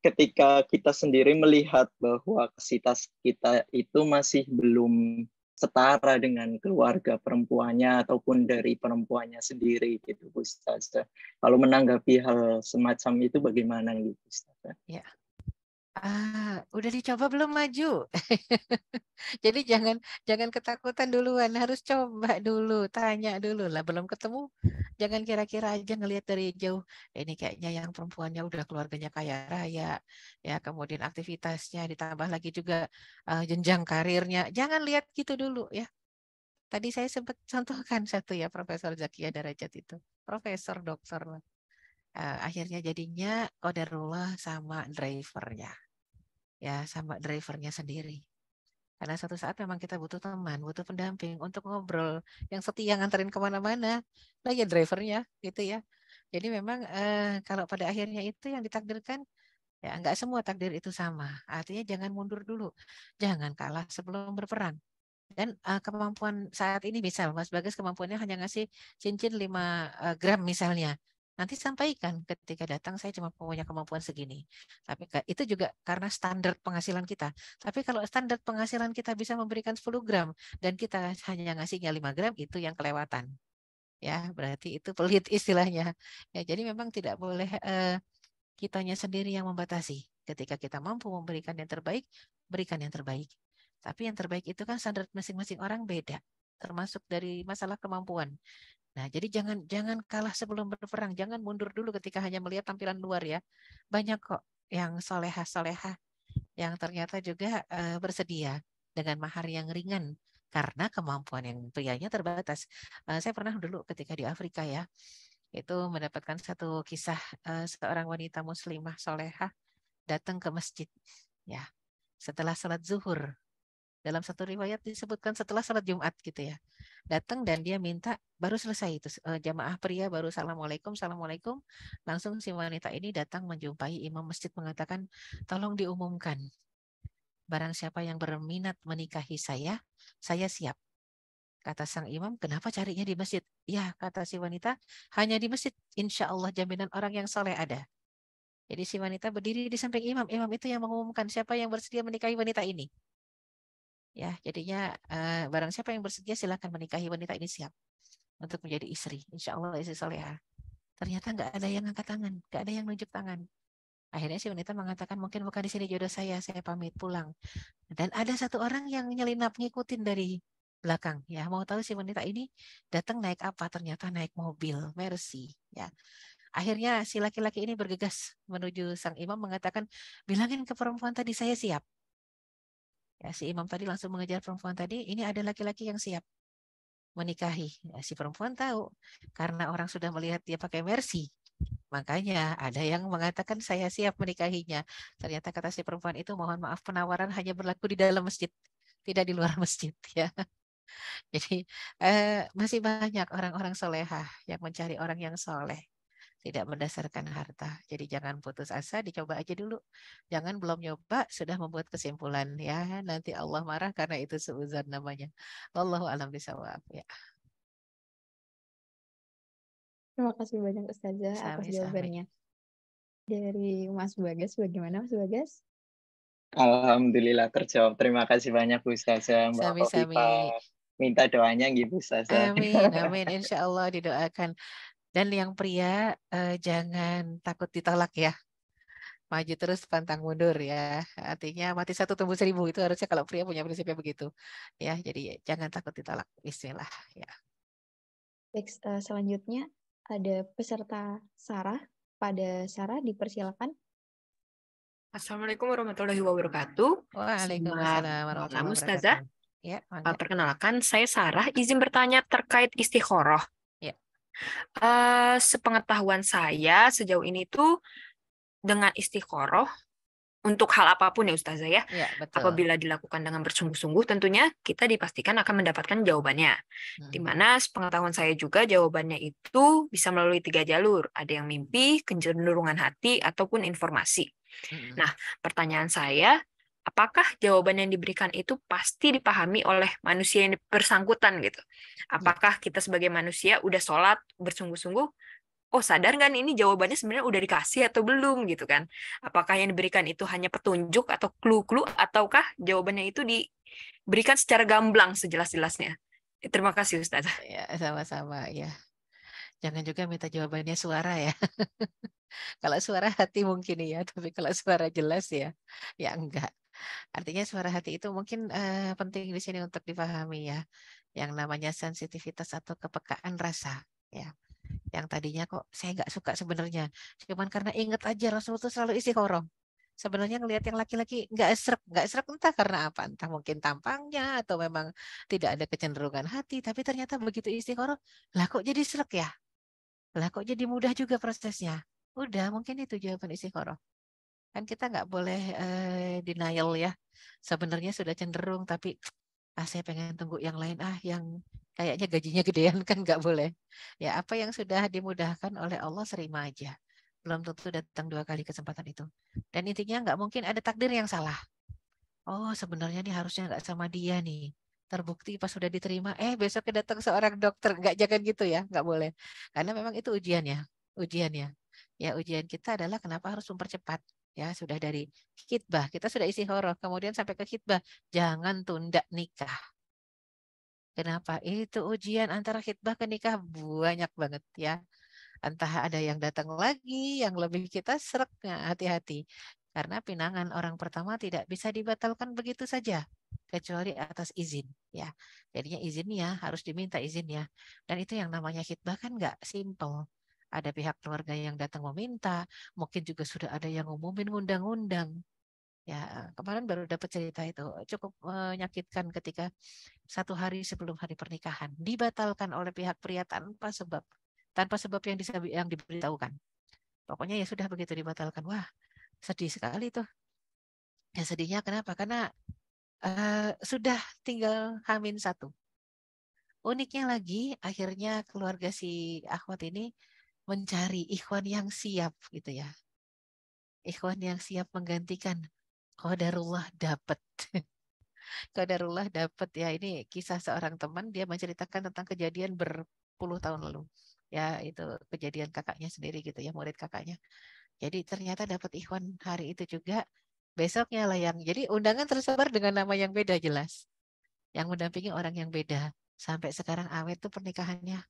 ketika kita sendiri melihat bahwa kapasitas kita itu masih belum setara dengan keluarga perempuannya ataupun dari perempuannya sendiri gitu Ustazah. Kalau menanggapi hal semacam itu bagaimana gitu Ustazah? Ya. Udah dicoba belum maju? Jadi jangan ketakutan duluan, harus coba dulu, tanya dulu lah. Belum ketemu, jangan kira-kira aja ngelihat dari jauh. Ini kayaknya yang perempuannya udah keluarganya kaya raya, ya kemudian aktivitasnya ditambah lagi juga jenjang karirnya. Jangan lihat gitu dulu ya. Tadi saya sempat contohkan satu ya, Profesor Zakia Darajat itu, profesor dokter lah. Akhirnya jadinya qadarullah sama drivernya. Ya sama drivernya sendiri. Karena suatu saat memang kita butuh teman, butuh pendamping untuk ngobrol, yang setia nganterin kemana-mana. Nah ya drivernya gitu ya. Jadi memang kalau pada akhirnya itu yang ditakdirkan, ya nggak semua takdir itu sama. Artinya jangan mundur dulu, jangan kalah sebelum berperang. Dan kemampuan saat ini misal Mas Bagas kemampuannya hanya ngasih cincin 5 gram misalnya. Nanti sampaikan ketika datang saya cuma punya kemampuan segini. Tapi itu juga karena standar penghasilan kita. Tapi kalau standar penghasilan kita bisa memberikan 10 gram dan kita hanya ngasihnya 5 gram itu yang kelewatan. Ya, berarti itu pelit istilahnya. Ya, jadi memang tidak boleh kitanya sendiri yang membatasi. Ketika kita mampu memberikan yang terbaik, berikan yang terbaik. Tapi yang terbaik itu kan standar masing-masing orang beda, termasuk dari masalah kemampuan. Nah, jadi jangan kalah sebelum berperang, jangan mundur dulu ketika hanya melihat tampilan luar ya. Banyak kok yang solehah-solehah yang ternyata juga bersedia dengan mahar yang ringan karena kemampuan yang prianya terbatas. Saya pernah dulu ketika di Afrika ya, itu mendapatkan satu kisah seorang wanita muslimah solehah datang ke masjid ya setelah salat zuhur. Dalam satu riwayat disebutkan setelah salat Jumat gitu ya. Datang dan dia minta baru selesai itu jamaah pria baru assalamualaikum assalamualaikum langsung si wanita ini datang menjumpai imam masjid mengatakan tolong diumumkan barang siapa yang berminat menikahi saya siap. Kata sang imam, kenapa carinya di masjid? Ya, kata si wanita, hanya di masjid. Insya Allah jaminan orang yang soleh ada. Jadi si wanita berdiri di samping imam. Imam itu yang mengumumkan siapa yang bersedia menikahi wanita ini. Ya, jadinya barang siapa yang bersedia silakan menikahi wanita ini siap untuk menjadi istri. Insya Allah istri soleha. Ternyata nggak ada yang angkat tangan, nggak ada yang nunjuk tangan. Akhirnya si wanita mengatakan mungkin bukan di sini jodoh saya pamit pulang. Dan ada satu orang yang nyelinap ngikutin dari belakang ya mau tahu si wanita ini datang naik apa ternyata naik mobil Mercy ya akhirnya si laki-laki ini bergegas menuju sang imam mengatakan bilangin ke perempuan tadi saya siap ya si imam tadi langsung mengejar perempuan tadi ini ada laki-laki yang siap menikahi ya, si perempuan tahu karena orang sudah melihat dia pakai Mercy makanya ada yang mengatakan saya siap menikahinya ternyata kata si perempuan itu mohon maaf penawaran hanya berlaku di dalam masjid tidak di luar masjid ya. Jadi masih banyak orang-orang solehah yang mencari orang yang soleh, tidak berdasarkan harta. Jadi jangan putus asa, dicoba aja dulu. Jangan belum nyoba sudah membuat kesimpulan ya. Nanti Allah marah karena itu suuzon namanya. Wallahu a'lam bishawab ya. Terima kasih banyak Ustazah atas Sami-sami. jawabannya. Dari Mas Bagas, bagaimana Mas Bagas? Alhamdulillah terjawab. Terima kasih banyak Bu Ustazah, Mbak Sami-sami. Hovifah. Minta doanya gitu Ustazah. Amin, amin. Insya Allah didoakan. Dan yang pria jangan takut ditolak ya. Maju terus pantang mundur ya. Artinya mati satu tumbuh 1000 itu harusnya kalau pria punya prinsipnya begitu. Ya, jadi jangan takut ditolak. Bismillah ya. Baik, selanjutnya ada peserta Sarah. Pada Sarah dipersilakan. Assalamualaikum warahmatullahi wabarakatuh. Waalaikumsalam Selamat warahmatullahi malam, wabarakatuh. Ustazah. Ya, mangga. Perkenalkan, saya Sarah. Izin bertanya terkait istikharah. Ya. Sepengetahuan saya sejauh ini tuh dengan istikharah untuk hal apapun ya Ustazah ya. Ya, betul. Apabila dilakukan dengan bersungguh-sungguh tentunya kita dipastikan akan mendapatkan jawabannya. Di mana sepengetahuan saya juga jawabannya itu bisa melalui 3 jalur. Ada yang mimpi, kecenderungan hati, ataupun informasi. Nah, pertanyaan saya, apakah jawaban yang diberikan itu pasti dipahami oleh manusia yang bersangkutan gitu? Apakah kita sebagai manusia udah sholat bersungguh-sungguh, oh sadar nggak nih ini jawabannya sebenarnya udah dikasih atau belum gitu kan? Apakah yang diberikan itu hanya petunjuk atau clue-clue, ataukah jawabannya itu diberikan secara gamblang sejelas-jelasnya? Terima kasih Ustazah. Ya, sama-sama ya. Jangan juga minta jawabannya suara ya. Kalau suara hati mungkin ya, tapi kalau suara jelas ya enggak. Artinya suara hati itu mungkin penting di sini untuk dipahami ya. Yang namanya sensitivitas atau kepekaan rasa ya. Yang tadinya kok saya nggak suka sebenarnya. Cuman karena inget aja Rasul itu selalu istikharah. Sebenarnya ngelihat yang laki-laki nggak esrek entah karena apa, entah mungkin tampangnya atau memang tidak ada kecenderungan hati, tapi ternyata begitu istikharah, lah kok jadi srek ya? Lah kok jadi mudah juga prosesnya? Udah, mungkin itu jawaban istikharah. Kan kita nggak boleh denial ya. Sebenarnya sudah cenderung, tapi saya pengen tunggu yang lain yang kayaknya gajinya gedean kan nggak boleh. Ya apa yang sudah dimudahkan oleh Allah terima aja. Belum tentu datang 2 kali kesempatan itu. Dan intinya nggak mungkin ada takdir yang salah. Oh sebenarnya nih harusnya nggak sama dia nih. Terbukti pas sudah diterima, besoknya datang seorang dokter. Nggak, jangan gitu ya, nggak boleh. Karena memang itu ujiannya. Ya ujian kita adalah kenapa harus mempercepat. Ya sudah dari khitbah, kita sudah isi horoh, kemudian sampai ke khitbah. Jangan tunda nikah. Kenapa? Itu ujian antara khitbah ke nikah banyak banget ya. Entah ada yang datang lagi, yang lebih kita serak, hati-hati. Karena pinangan orang pertama tidak bisa dibatalkan begitu saja, kecuali atas izin. Ya, jadinya izinnya harus diminta izinnya. Dan itu yang namanya khitbah kan nggak simple. Ada pihak keluarga yang datang meminta, mungkin juga sudah ada yang ngumumin ngundang-undang. Ya, kemarin baru dapat cerita itu cukup menyakitkan ketika 1 hari sebelum hari pernikahan dibatalkan oleh pihak pria tanpa sebab yang diberitahukan. Pokoknya ya sudah begitu dibatalkan. Wah, sedih sekali tuh. Ya sedihnya kenapa? Karena sudah tinggal H-1. Uniknya lagi, akhirnya keluarga si akhwat ini mencari ikhwan yang siap gitu ya. Ikhwan yang siap menggantikan. Qadarullah dapat. Qadarullah dapat ya, ini kisah seorang teman, dia menceritakan tentang kejadian berpuluh tahun lalu. Ya, itu kejadian kakaknya sendiri gitu ya, murid kakaknya. Jadi ternyata dapat ikhwan hari itu juga. Besoknya lah jadi undangan tersebar dengan nama yang beda jelas. Yang mendampingi orang yang beda. Sampai sekarang awet tuh pernikahannya.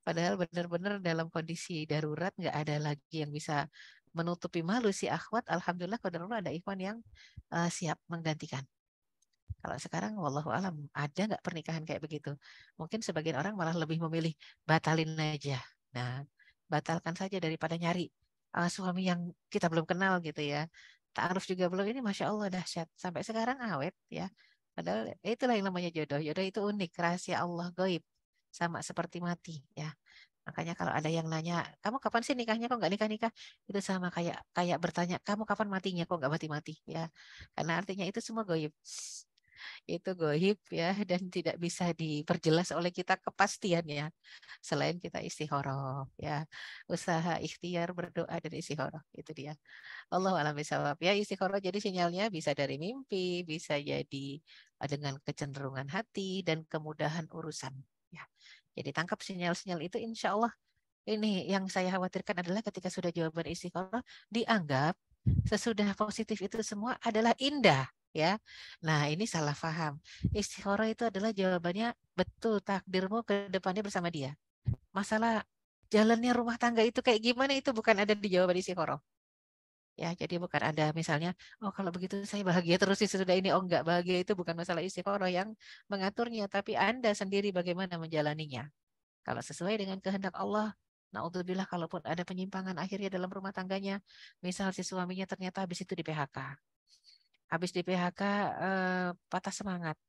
Padahal benar-benar dalam kondisi darurat, nggak ada lagi yang bisa menutupi malu si akhwat. Alhamdulillah qadarullah ada ikhwan yang siap menggantikan. Kalau sekarang wallahu alam ada nggak pernikahan kayak begitu? Mungkin sebagian orang malah lebih memilih batalin aja. Nah, batalkan saja daripada nyari suami yang kita belum kenal gitu ya. Ta'aruf juga belum, ini Masya Allah dahsyat. Sampai sekarang awet ya. Padahal itulah yang namanya jodoh. Jodoh itu unik, rahasia Allah gaib. Sama seperti mati ya. Makanya kalau ada yang nanya, kamu kapan sih nikahnya kok nggak nikah-nikah? Itu sama kayak kayak bertanya, kamu kapan matinya kok nggak mati-mati ya. Karena artinya itu semua gaib. Itu goib ya, dan tidak bisa diperjelas oleh kita kepastiannya selain kita istikharah ya, usaha ikhtiar berdoa dan istikharah, itu dia. Allah alam bisawab ya. Istikharah jadi sinyalnya bisa dari mimpi, bisa jadi dengan kecenderungan hati dan kemudahan urusan ya. Jadi tangkap sinyal-sinyal itu, insya Allah. Ini yang saya khawatirkan adalah ketika sudah jawaban istikharah dianggap sesudah positif itu semua adalah indah ya. Nah, ini salah paham. Istikharah itu adalah jawabannya betul, takdirmu ke depannya bersama dia. Masalah jalannya rumah tangga itu kayak gimana itu bukan ada di jawaban istikharah. Ya, jadi bukan ada misalnya, oh kalau begitu saya bahagia terus sesudah ini. Oh enggak, bahagia itu bukan masalah istikharah yang mengaturnya, tapi Anda sendiri bagaimana menjalaninya. Kalau sesuai dengan kehendak Allah, naudzubillah kalaupun ada penyimpangan akhirnya dalam rumah tangganya, misal si suaminya ternyata habis itu di PHK. Habis di PHK patah semangat,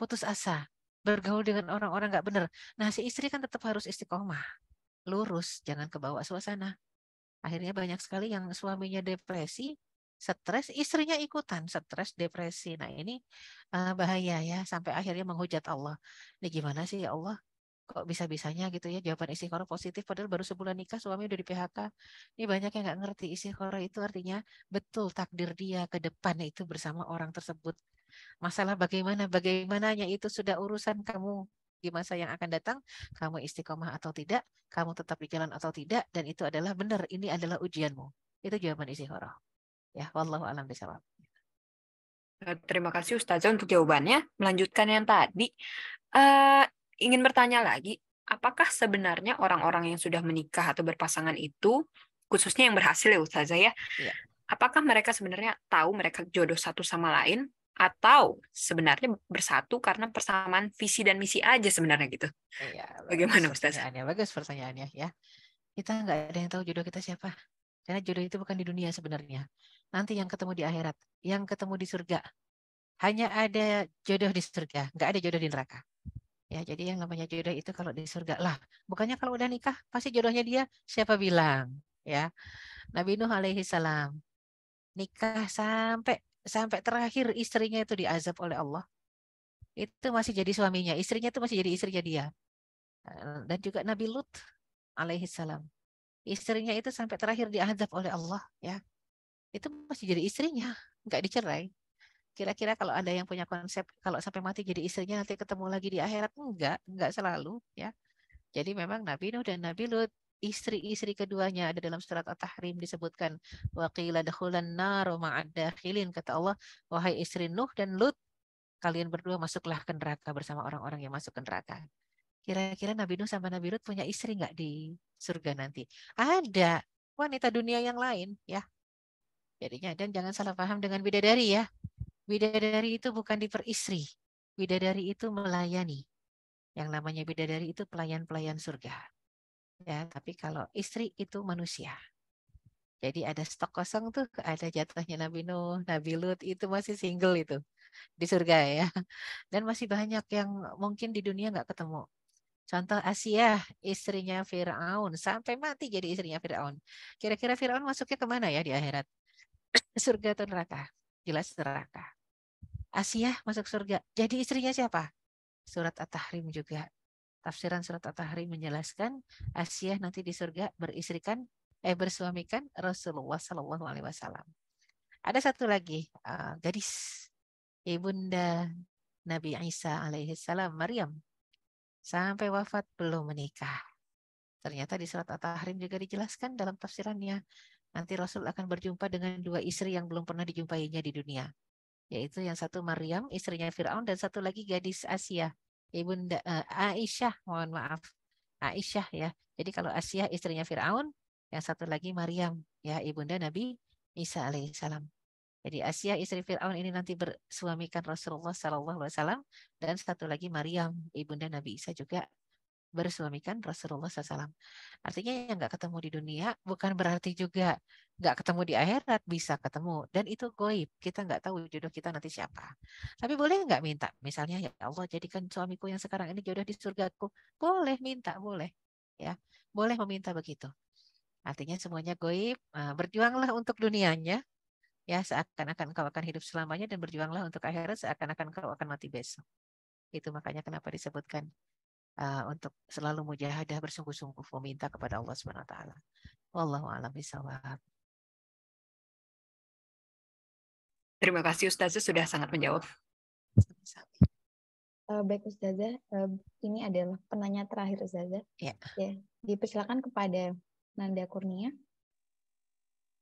putus asa, bergaul dengan orang-orang nggak benar. Nah, si istri kan tetap harus istiqomah, lurus, jangan kebawa suasana. Akhirnya banyak sekali yang suaminya depresi, stres, istrinya ikutan stres, depresi. Nah, ini bahaya ya, sampai akhirnya menghujat Allah. Ini gimana sih ya Allah? Kok bisa-bisanya gitu ya jawaban istikharah positif padahal baru sebulan nikah suami udah di PHK. Ini banyak yang nggak ngerti istikharah itu artinya betul takdir dia ke depan itu bersama orang tersebut. Masalah bagaimananya itu sudah urusan kamu di masa yang akan datang, kamu istiqomah atau tidak, kamu tetap di jalan atau tidak, dan itu adalah benar, ini adalah ujianmu. Itu jawaban istikharah. Ya, wallahu a'lam bishawab. Terima kasih Ustazah untuk jawabannya. Melanjutkan yang tadi, ingin bertanya lagi, apakah sebenarnya orang-orang yang sudah menikah atau berpasangan itu, khususnya yang berhasil ya Ustazah ya, Iya. apakah mereka sebenarnya tahu mereka jodoh satu sama lain, atau sebenarnya bersatu karena persamaan visi dan misi aja sebenarnya gitu? Iya, Bagaimana bagus Ustazah? pertanyaannya, bagus pertanyaannya ya. Kita nggak ada yang tahu jodoh kita siapa. Karena jodoh itu bukan di dunia sebenarnya. Nanti yang ketemu di akhirat, yang ketemu di surga. Hanya ada jodoh di surga, nggak ada jodoh di neraka. Ya, jadi yang namanya jodoh itu kalau di surga lah. Bukannya kalau udah nikah pasti jodohnya dia, siapa bilang? Ya, Nabi Nuh alaihi salam nikah sampai terakhir istrinya itu diazab oleh Allah. itu masih jadi suaminya, istrinya itu masih jadi istrinya dia. Dan juga Nabi Lut alaihi salam, istrinya itu sampai terakhir diazab oleh Allah, ya, itu masih jadi istrinya, nggak dicerai. Kira-kira kalau ada yang punya konsep kalau sampai mati jadi istrinya nanti ketemu lagi di akhirat, enggak selalu, ya. Jadi memang Nabi Nuh dan Nabi Lut, istri-istri keduanya ada dalam surat At-Tahrim disebutkan, wa qila dakhulan nar ma'ad dakhilin, kata Allah, wahai istri Nuh dan Lut, kalian berdua masuklah ke neraka bersama orang-orang yang masuk ke neraka. Kira-kira Nabi Nuh sama Nabi Lut punya istri nggak di surga nanti? Ada wanita dunia yang lain, ya. Jadinya, dan jangan salah paham dengan bidadari, ya. Bidadari itu bukan diperistri. Bidadari itu melayani. Yang namanya bidadari itu pelayan-pelayan surga. Ya, tapi kalau istri itu manusia. Jadi ada stok kosong tuh, ada jatahnya Nabi Nuh, Nabi Lut, itu masih single itu di surga, ya. Dan masih banyak yang mungkin di dunia nggak ketemu. Contoh Asia, istrinya Firaun, sampai mati jadi istrinya Firaun. Kira-kira Firaun masuknya kemana ya di akhirat? Surga atau neraka? Jelas neraka. Asia masuk surga. Jadi istrinya siapa? Surat At-Tahrim juga. Tafsiran surat At-Tahrim menjelaskan Asia nanti di surga bersuamikan Rasulullah Sallallahu Alaihi Wasallam. Ada satu lagi gadis, ibunda Nabi Isa alaihi salam, Maryam, sampai wafat belum menikah. Ternyata di surat At-Tahrim juga dijelaskan dalam tafsirannya, nanti Rasul akan berjumpa dengan dua istri yang belum pernah dijumpainya di dunia, yaitu yang satu Maryam, istrinya Firaun, dan satu lagi gadis Asia, ibunda Aisyah, mohon maaf, Aisyah, ya. Jadi kalau Asia istrinya Firaun, yang satu lagi Maryam, ya, ibunda Nabi Isa alaihissalam. Jadi Asia istri Firaun ini nanti bersuamikan Rasulullah Sallallahu Alaihi Wasallam, dan satu lagi Maryam, ibunda Nabi Isa juga bersuamikan Rasulullah SAW. Artinya yang nggak ketemu di dunia bukan berarti juga nggak ketemu di akhirat, bisa ketemu. Dan itu goib, kita nggak tahu jodoh kita nanti siapa. Tapi boleh nggak minta, misalnya ya Allah jadikan suamiku yang sekarang ini jodoh di surgaku. Boleh minta, boleh. Ya, boleh meminta begitu. Artinya semuanya goib, berjuanglah untuk dunianya, ya, seakan-akan kau akan hidup selamanya, dan berjuanglah untuk akhirat seakan-akan kau akan mati besok. Itu makanya kenapa disebutkan untuk selalu mujahadah, bersungguh-sungguh meminta kepada Allah Subhanahu wa taala. Wallahu a'lam bishawab. Terima kasih Ustazah sudah sangat menjawab. Baik Ustazah, ini adalah penanya terakhir Ustazah. Ya. Dipersilakan kepada Nanda Kurnia.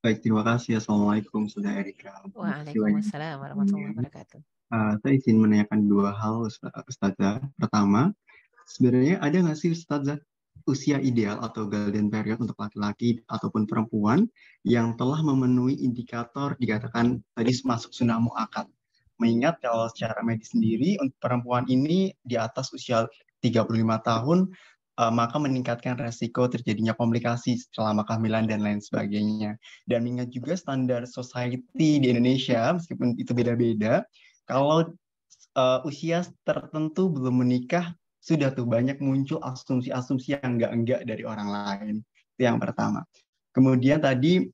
Baik, terima kasih. Assalamualaikum, Saudara Erika. Waalaikumsalam warahmatullahi wabarakatuh. Saya izin menanyakan dua hal, Ustazah. Pertama, sebenarnya ada nggak sih Ustazah usia ideal atau golden period untuk laki-laki ataupun perempuan yang telah memenuhi indikator dikatakan tadi masuk sunnah muakkad? Mengingat kalau secara medis sendiri untuk perempuan ini di atas usia 35 tahun maka meningkatkan resiko terjadinya komplikasi selama kehamilan dan lain sebagainya. Dan mengingat juga standar society di Indonesia meskipun itu beda-beda, kalau usia tertentu belum menikah sudah tuh banyak muncul asumsi-asumsi yang enggak dari orang lain. Itu yang pertama. Kemudian tadi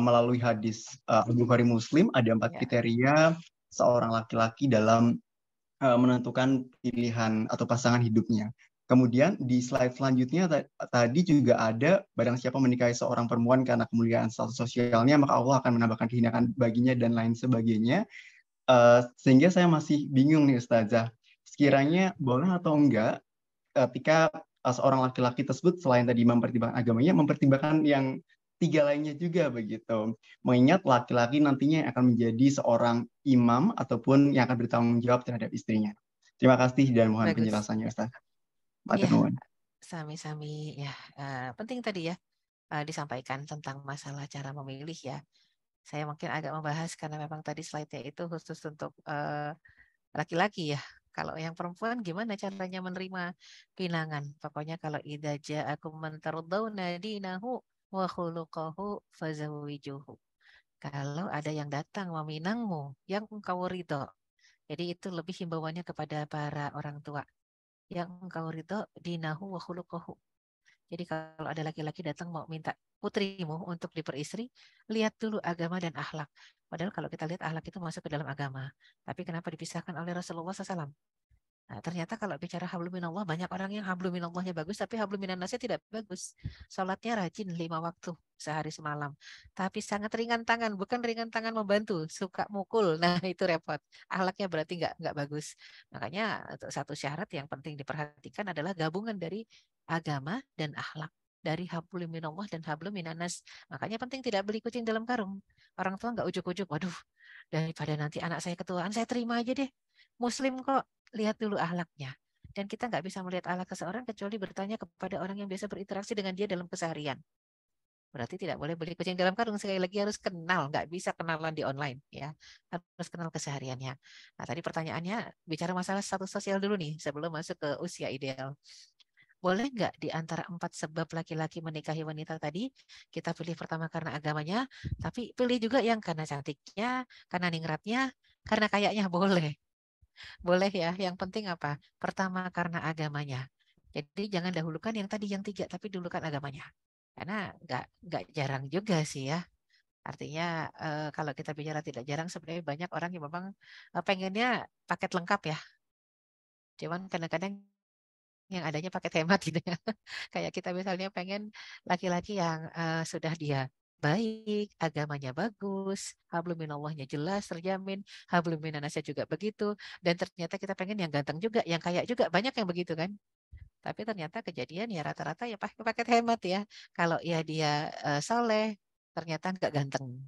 melalui hadis Bukhari Muslim ada 4 kriteria seorang laki-laki dalam menentukan pilihan atau pasangan hidupnya. Kemudian di slide selanjutnya tadi juga ada barang siapa menikahi seorang perempuan karena kemuliaan status sosialnya maka Allah akan menambahkan kehinaan baginya dan lain sebagainya. Sehingga saya masih bingung nih Ustazah, sekiranya boleh atau enggak ketika seorang laki-laki tersebut selain tadi mempertimbangkan agamanya, mempertimbangkan yang 3 lainnya juga begitu. Mengingat laki-laki nantinya akan menjadi seorang imam ataupun yang akan bertanggung jawab terhadap istrinya. Terima kasih dan mohon penjelasannya Ustaz. Ya, sami-sami ya. Penting tadi ya disampaikan tentang masalah cara memilih ya. Saya mungkin agak membahas karena memang tadi slide-nya itu khusus untuk laki-laki ya. Kalau yang perempuan gimana caranya menerima pinangan? Pokoknya kalau idza ja'akum man tardawna dinahu wa khuluquhu fazawwijuhu. Kalau ada yang datang meminangmu yang engkau ridho. Jadi itu lebih himbauannya kepada para orang tua. Yang engkau ridho dinahu wa khuluquhu. Jadi kalau ada laki-laki datang mau minta putrimu untuk diperistri, lihat dulu agama dan akhlak. Padahal kalau kita lihat akhlak itu masuk ke dalam agama. Tapi kenapa dipisahkan oleh Rasulullah SAW? Nah, ternyata kalau bicara hablum minallah, banyak orang yang hablum minallahnya bagus, tapi hablum minannasnya tidak bagus. Sholatnya rajin 5 waktu sehari semalam. Tapi sangat ringan tangan, bukan ringan tangan membantu, suka mukul. Nah, itu repot. Akhlaknya berarti nggak bagus. Makanya satu syarat yang penting diperhatikan adalah gabungan dari agama dan akhlak. Dari hablum minallah dan hablum minannas. Makanya penting tidak beli kucing dalam karung. Orang tua nggak ujuk-ujuk, waduh, daripada nanti anak saya ketuaan, saya terima aja deh. Muslim kok. Lihat dulu akhlaknya. Dan kita nggak bisa melihat akhlak seseorang kecuali bertanya kepada orang yang biasa berinteraksi dengan dia dalam keseharian. Berarti tidak boleh beli kucing dalam karung. Sekali lagi harus kenal, nggak bisa kenalan di online, ya. Harus kenal kesehariannya. Nah, tadi pertanyaannya bicara masalah status sosial dulu nih sebelum masuk ke usia ideal. Boleh nggak di antara 4 sebab laki-laki menikahi wanita tadi, kita pilih pertama karena agamanya, tapi pilih juga yang karena cantiknya, karena ningratnya, karena kayaknya boleh. Boleh ya, yang penting apa? Pertama karena agamanya. Jadi jangan dahulukan yang tadi yang 3, tapi dulukan agamanya. Karena nggak jarang juga sih ya. Artinya kalau kita bicara tidak jarang, sebenarnya banyak orang yang memang pengennya paket lengkap ya. Cuman kadang-kadang yang adanya paket hemat gitu ya. Kayak kita misalnya pengen laki-laki yang sudah dia baik, agamanya bagus, hablum minallahnya jelas terjamin, hablum minannasnya juga begitu, dan ternyata kita pengen yang ganteng juga, yang kaya juga, banyak yang begitu kan. Tapi ternyata kejadian ya rata-rata ya pakai paket hemat ya. Kalau ya dia soleh, ternyata nggak ganteng.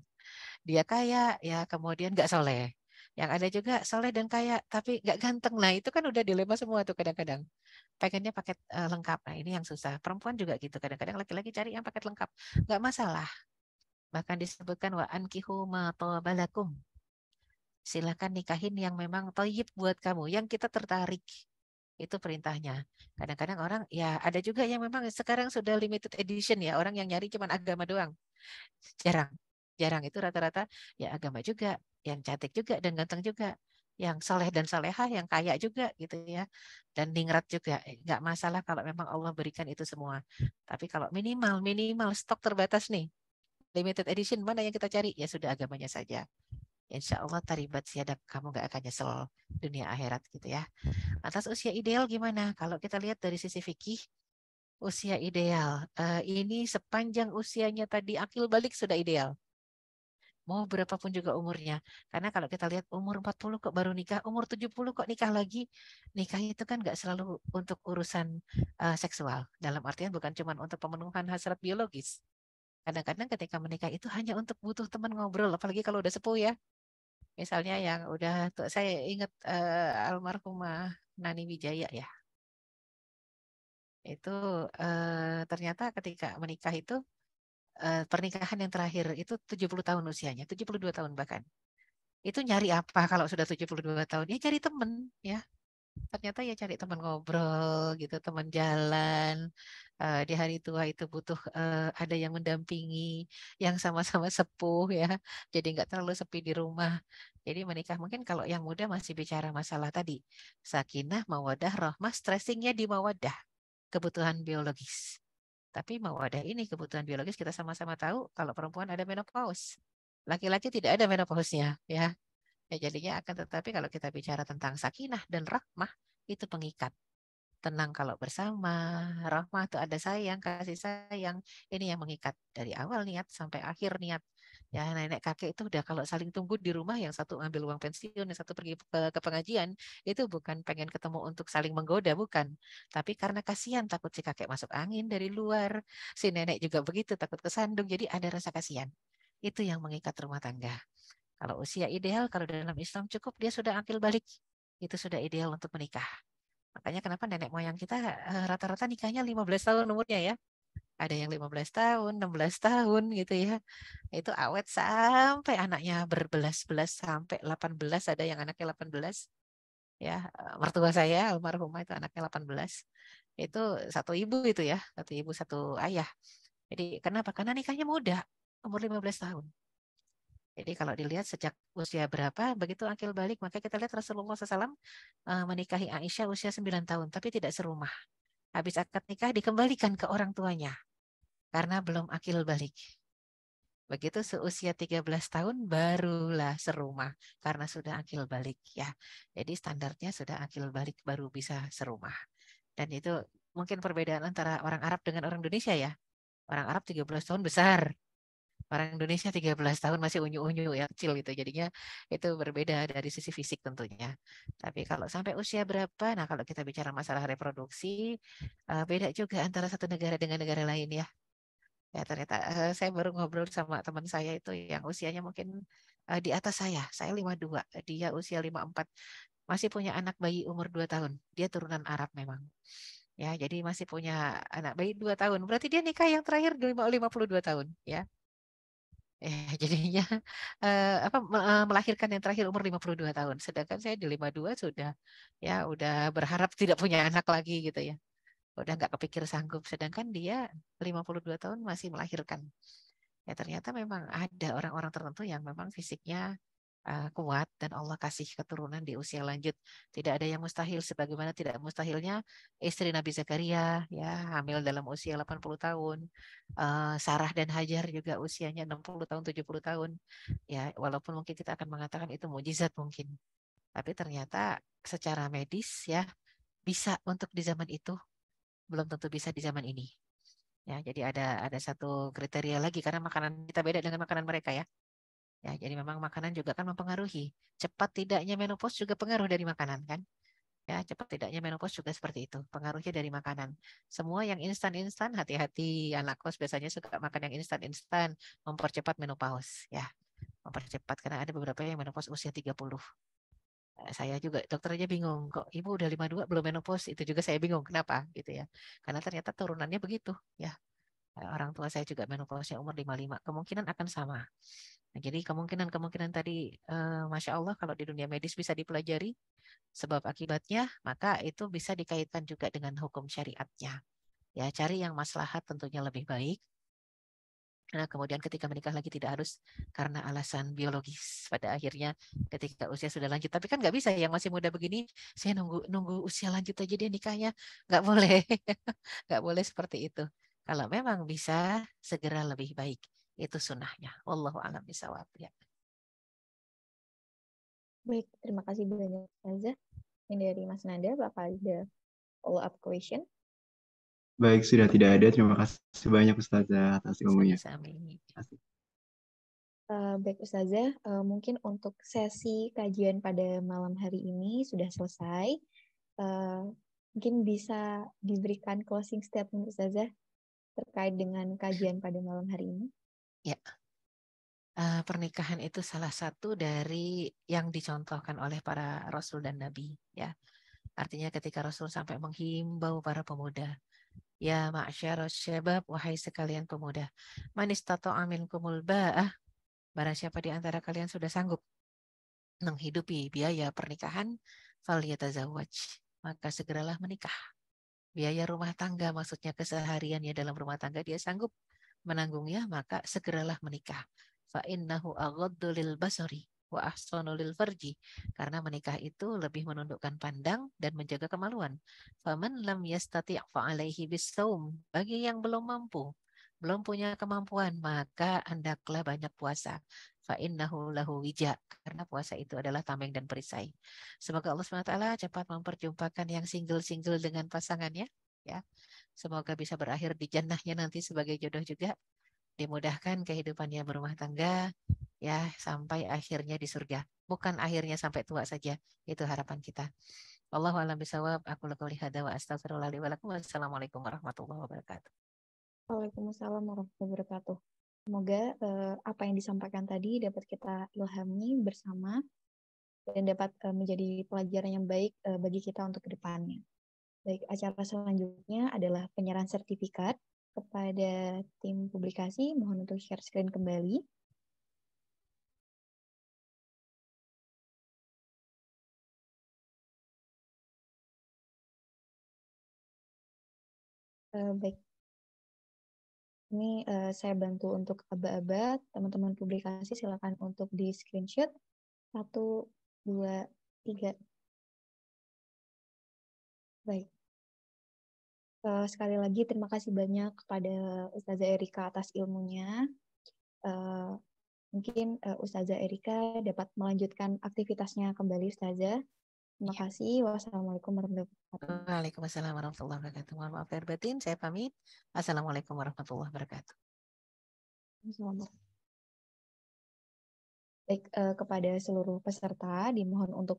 Dia kaya ya kemudian nggak soleh. Yang ada juga soleh dan kaya tapi nggak ganteng. Nah itu kan udah dilema semua tuh kadang-kadang. Pengennya paket lengkap. Nah ini yang susah. Perempuan juga gitu. Kadang-kadang laki-laki cari yang paket lengkap. Nggak masalah. Bahkan disebutkan wa ankihu ma tabalakum. Silakan nikahin yang memang thayyib buat kamu, yang kita tertarik. Itu perintahnya. Kadang-kadang orang ya ada juga yang memang sekarang sudah limited edition ya, orang yang nyari cuma agama doang. Jarang. Jarang itu rata-rata ya agama juga, yang cantik juga dan ganteng juga, yang soleh dan solehah, yang kaya juga gitu ya. Dan ningrat juga. Nggak masalah kalau memang Allah berikan itu semua. Tapi kalau minimal stok terbatas nih. Limited edition mana yang kita cari? Ya sudah agamanya saja. Insya Allah taribat siadak, kamu gak akan nyesel dunia akhirat gitu ya. Atas usia ideal gimana? Kalau kita lihat dari sisi fikih, usia ideal ini sepanjang usianya tadi akil balik sudah ideal. Mau berapapun juga umurnya. Karena kalau kita lihat umur 40 kok baru nikah, umur 70 kok nikah lagi. Nikah itu kan gak selalu untuk urusan seksual. Dalam artian bukan cuma untuk pemenuhan hasrat biologis. Kadang-kadang ketika menikah itu hanya untuk butuh teman ngobrol, apalagi kalau udah sepuh ya. Misalnya yang udah tuh, saya ingat almarhumah Nani Wijaya ya. Itu ternyata ketika menikah itu pernikahan yang terakhir itu 70 tahun usianya, 72 tahun bahkan. Itu nyari apa kalau sudah 72 tahun? Ya cari temen ya. Ternyata ya cari teman ngobrol gitu, teman jalan. Di hari tua itu butuh ada yang mendampingi, yang sama-sama sepuh ya. Jadi nggak terlalu sepi di rumah. Jadi menikah mungkin kalau yang muda masih bicara masalah tadi. Sakinah, mawadah, rahmah, stressingnya di mawadah. Kebutuhan biologis. Tapi mawadah ini kebutuhan biologis kita sama-sama tahu kalau perempuan ada menopause. Laki-laki tidak ada menopause-nya ya. Ya jadinya akan tetapi kalau kita bicara tentang sakinah dan rahmah itu pengikat. Tenang kalau bersama, rahmah itu ada sayang, kasih sayang. Ini yang mengikat dari awal niat sampai akhir niat. Ya nenek kakek itu udah kalau saling tunggu di rumah, yang satu ngambil uang pensiun, yang satu pergi ke pengajian, itu bukan pengen ketemu untuk saling menggoda, bukan. Tapi karena kasihan takut si kakek masuk angin dari luar, si nenek juga begitu takut kesandung, jadi ada rasa kasihan. Itu yang mengikat rumah tangga. Kalau usia ideal, kalau dalam Islam cukup dia sudah akil balik. Itu sudah ideal untuk menikah. Makanya kenapa nenek moyang kita rata-rata nikahnya 15 tahun umurnya ya. Ada yang 15 tahun, 16 tahun gitu ya. Itu awet sampai anaknya berbelas-belas sampai 18, ada yang anaknya 18. Ya, mertua saya almarhumah itu anaknya 18. Itu satu ibu itu ya, satu ibu satu ayah. Jadi kenapa? Karena nikahnya muda, umur 15 tahun. Jadi kalau dilihat sejak usia berapa, begitu akil balik, maka kita lihat Rasulullah SAW menikahi Aisyah usia 9 tahun, tapi tidak serumah. Habis akad nikah dikembalikan ke orang tuanya, karena belum akil balik. Begitu seusia 13 tahun barulah serumah karena sudah akil balik ya. Jadi standarnya sudah akil balik baru bisa serumah. Dan itu mungkin perbedaan antara orang Arab dengan orang Indonesia ya. Orang Arab 13 tahun besar. Orang Indonesia 13 tahun masih unyu-unyu ya, kecil gitu. Jadinya itu berbeda dari sisi fisik tentunya. Tapi kalau sampai usia berapa, nah kalau kita bicara masalah reproduksi, beda juga antara satu negara dengan negara lain ya. Ya ternyata saya baru ngobrol sama teman saya itu yang usianya mungkin di atas saya 52, dia usia 54, masih punya anak bayi umur 2 tahun. Dia turunan Arab memang. Ya, jadi masih punya anak bayi 2 tahun. Berarti dia nikah yang terakhir di 52 tahun, ya. Jadinya melahirkan yang terakhir umur 52 tahun. Sedangkan saya di 52 sudah ya udah berharap tidak punya anak lagi gitu ya. Udah nggak kepikir sanggup. Sedangkan dia 52 tahun masih melahirkan. Ya ternyata memang ada orang-orang tertentu yang memang fisiknya kuat dan Allah kasih keturunan di usia lanjut. Tidak ada yang mustahil sebagaimana tidak mustahilnya istri Nabi Zakaria ya hamil dalam usia 80 tahun. Sarah dan Hajar juga usianya 60 tahun, 70 tahun. Ya, walaupun mungkin kita akan mengatakan itu mujizat mungkin. Tapi ternyata secara medis ya bisa untuk di zaman itu, belum tentu bisa di zaman ini. Ya, jadi ada satu kriteria lagi karena makanan kita beda dengan makanan mereka ya. Ya, jadi memang makanan juga kan mempengaruhi. Cepat tidaknya menopause juga pengaruh dari makanan kan? Ya, cepat tidaknya menopause juga seperti itu. Pengaruhnya dari makanan. Semua yang instan-instan, hati-hati. Anak kos biasanya suka makan yang instan-instan, mempercepat menopause. Ya, mempercepat karena ada beberapa yang menopause usia 30. Saya juga dokter aja bingung kok ibu udah 52 belum menopause, itu juga saya bingung kenapa gitu ya, karena ternyata turunannya begitu ya. Orang tua saya juga menopause umur 55, kemungkinan akan sama. Nah, jadi kemungkinan tadi Masya Allah kalau di dunia medis bisa dipelajari sebab akibatnya, maka itu bisa dikaitkan juga dengan hukum syariatnya. Ya, cari yang maslahat tentunya lebih baik. Nah, kemudian ketika menikah lagi tidak harus karena alasan biologis. Pada akhirnya ketika usia sudah lanjut. Tapi kan nggak bisa yang masih muda begini, saya nunggu usia lanjut aja dia nikahnya. Nggak boleh. Nggak boleh seperti itu. Kalau memang bisa, segera lebih baik. Itu sunnahnya. Wallahu a'lam bishawab. Ya. Baik, terima kasih banyak Ustazah. Yang dari Mas Nanda, Bapak ada follow-up question? Baik, sudah tidak ada. Terima kasih banyak Ustazah atas ilmunya. Sami-sami. Baik Ustazah, mungkin untuk sesi kajian pada malam hari ini sudah selesai. Mungkin bisa diberikan closing statement Ustazah terkait dengan kajian pada malam hari ini. Ya. Pernikahan itu salah satu dari yang dicontohkan oleh para Rasul dan Nabi. Ya, artinya ketika Rasul sampai menghimbau para pemuda, ya ma'syaras syabab, wahai sekalian pemuda, man istata'a minkumul ba'ah, barang siapa di antara kalian sudah sanggup menghidupi biaya pernikahan, falyatazawwaj, maka segeralah menikah. Biaya rumah tangga maksudnya kesehariannya dalam rumah tangga dia sanggup menanggungnya, maka segeralah menikah. Fa innahu aghaddu lil basari wa ahsanu lil farji. Karena menikah itu lebih menundukkan pandang dan menjaga kemaluan. Faman lam yastati' fa alaihi bisawm. Bagi yang belum mampu, belum punya kemampuan, maka hendaklah banyak puasa. Fa innahu lahu wija. Karena puasa itu adalah tameng dan perisai. Semoga Allah SWT cepat memperjumpakan yang single-single dengan pasangannya. Ya, semoga bisa berakhir di jannahnya nanti sebagai jodoh juga. Dimudahkan kehidupannya berumah tangga, ya sampai akhirnya di surga. Bukan akhirnya sampai tua saja. Itu harapan kita. Wallahu a'lam bishawab. Aku qouli hadza wa astaghfirullah li wa lakum. Wassalamualaikum warahmatullahi wabarakatuh. Waalaikumsalam warahmatullahi wabarakatuh. Semoga apa yang disampaikan tadi dapat kita ilhami bersama dan dapat menjadi pelajaran yang baik bagi kita untuk kedepannya. Baik, acara selanjutnya adalah penyerahan sertifikat kepada tim publikasi. Mohon untuk share screen kembali. Baik, ini saya bantu untuk aba-aba, teman-teman publikasi silakan untuk di screenshot. 1, 2, 3. Baik. Sekali lagi terima kasih banyak kepada Ustazah Erika atas ilmunya. Mungkin Ustazah Erika dapat melanjutkan aktivitasnya kembali, Ustazah. Terima Ya. kasih. Wassalamualaikum warahmatullahi wabarakatuh. Waalaikumsalam warahmatullahi wabarakatuh. Mohon maaf lahir batin, saya pamit. Assalamualaikum warahmatullahi wabarakatuh. Baik, kepada seluruh peserta dimohon untuk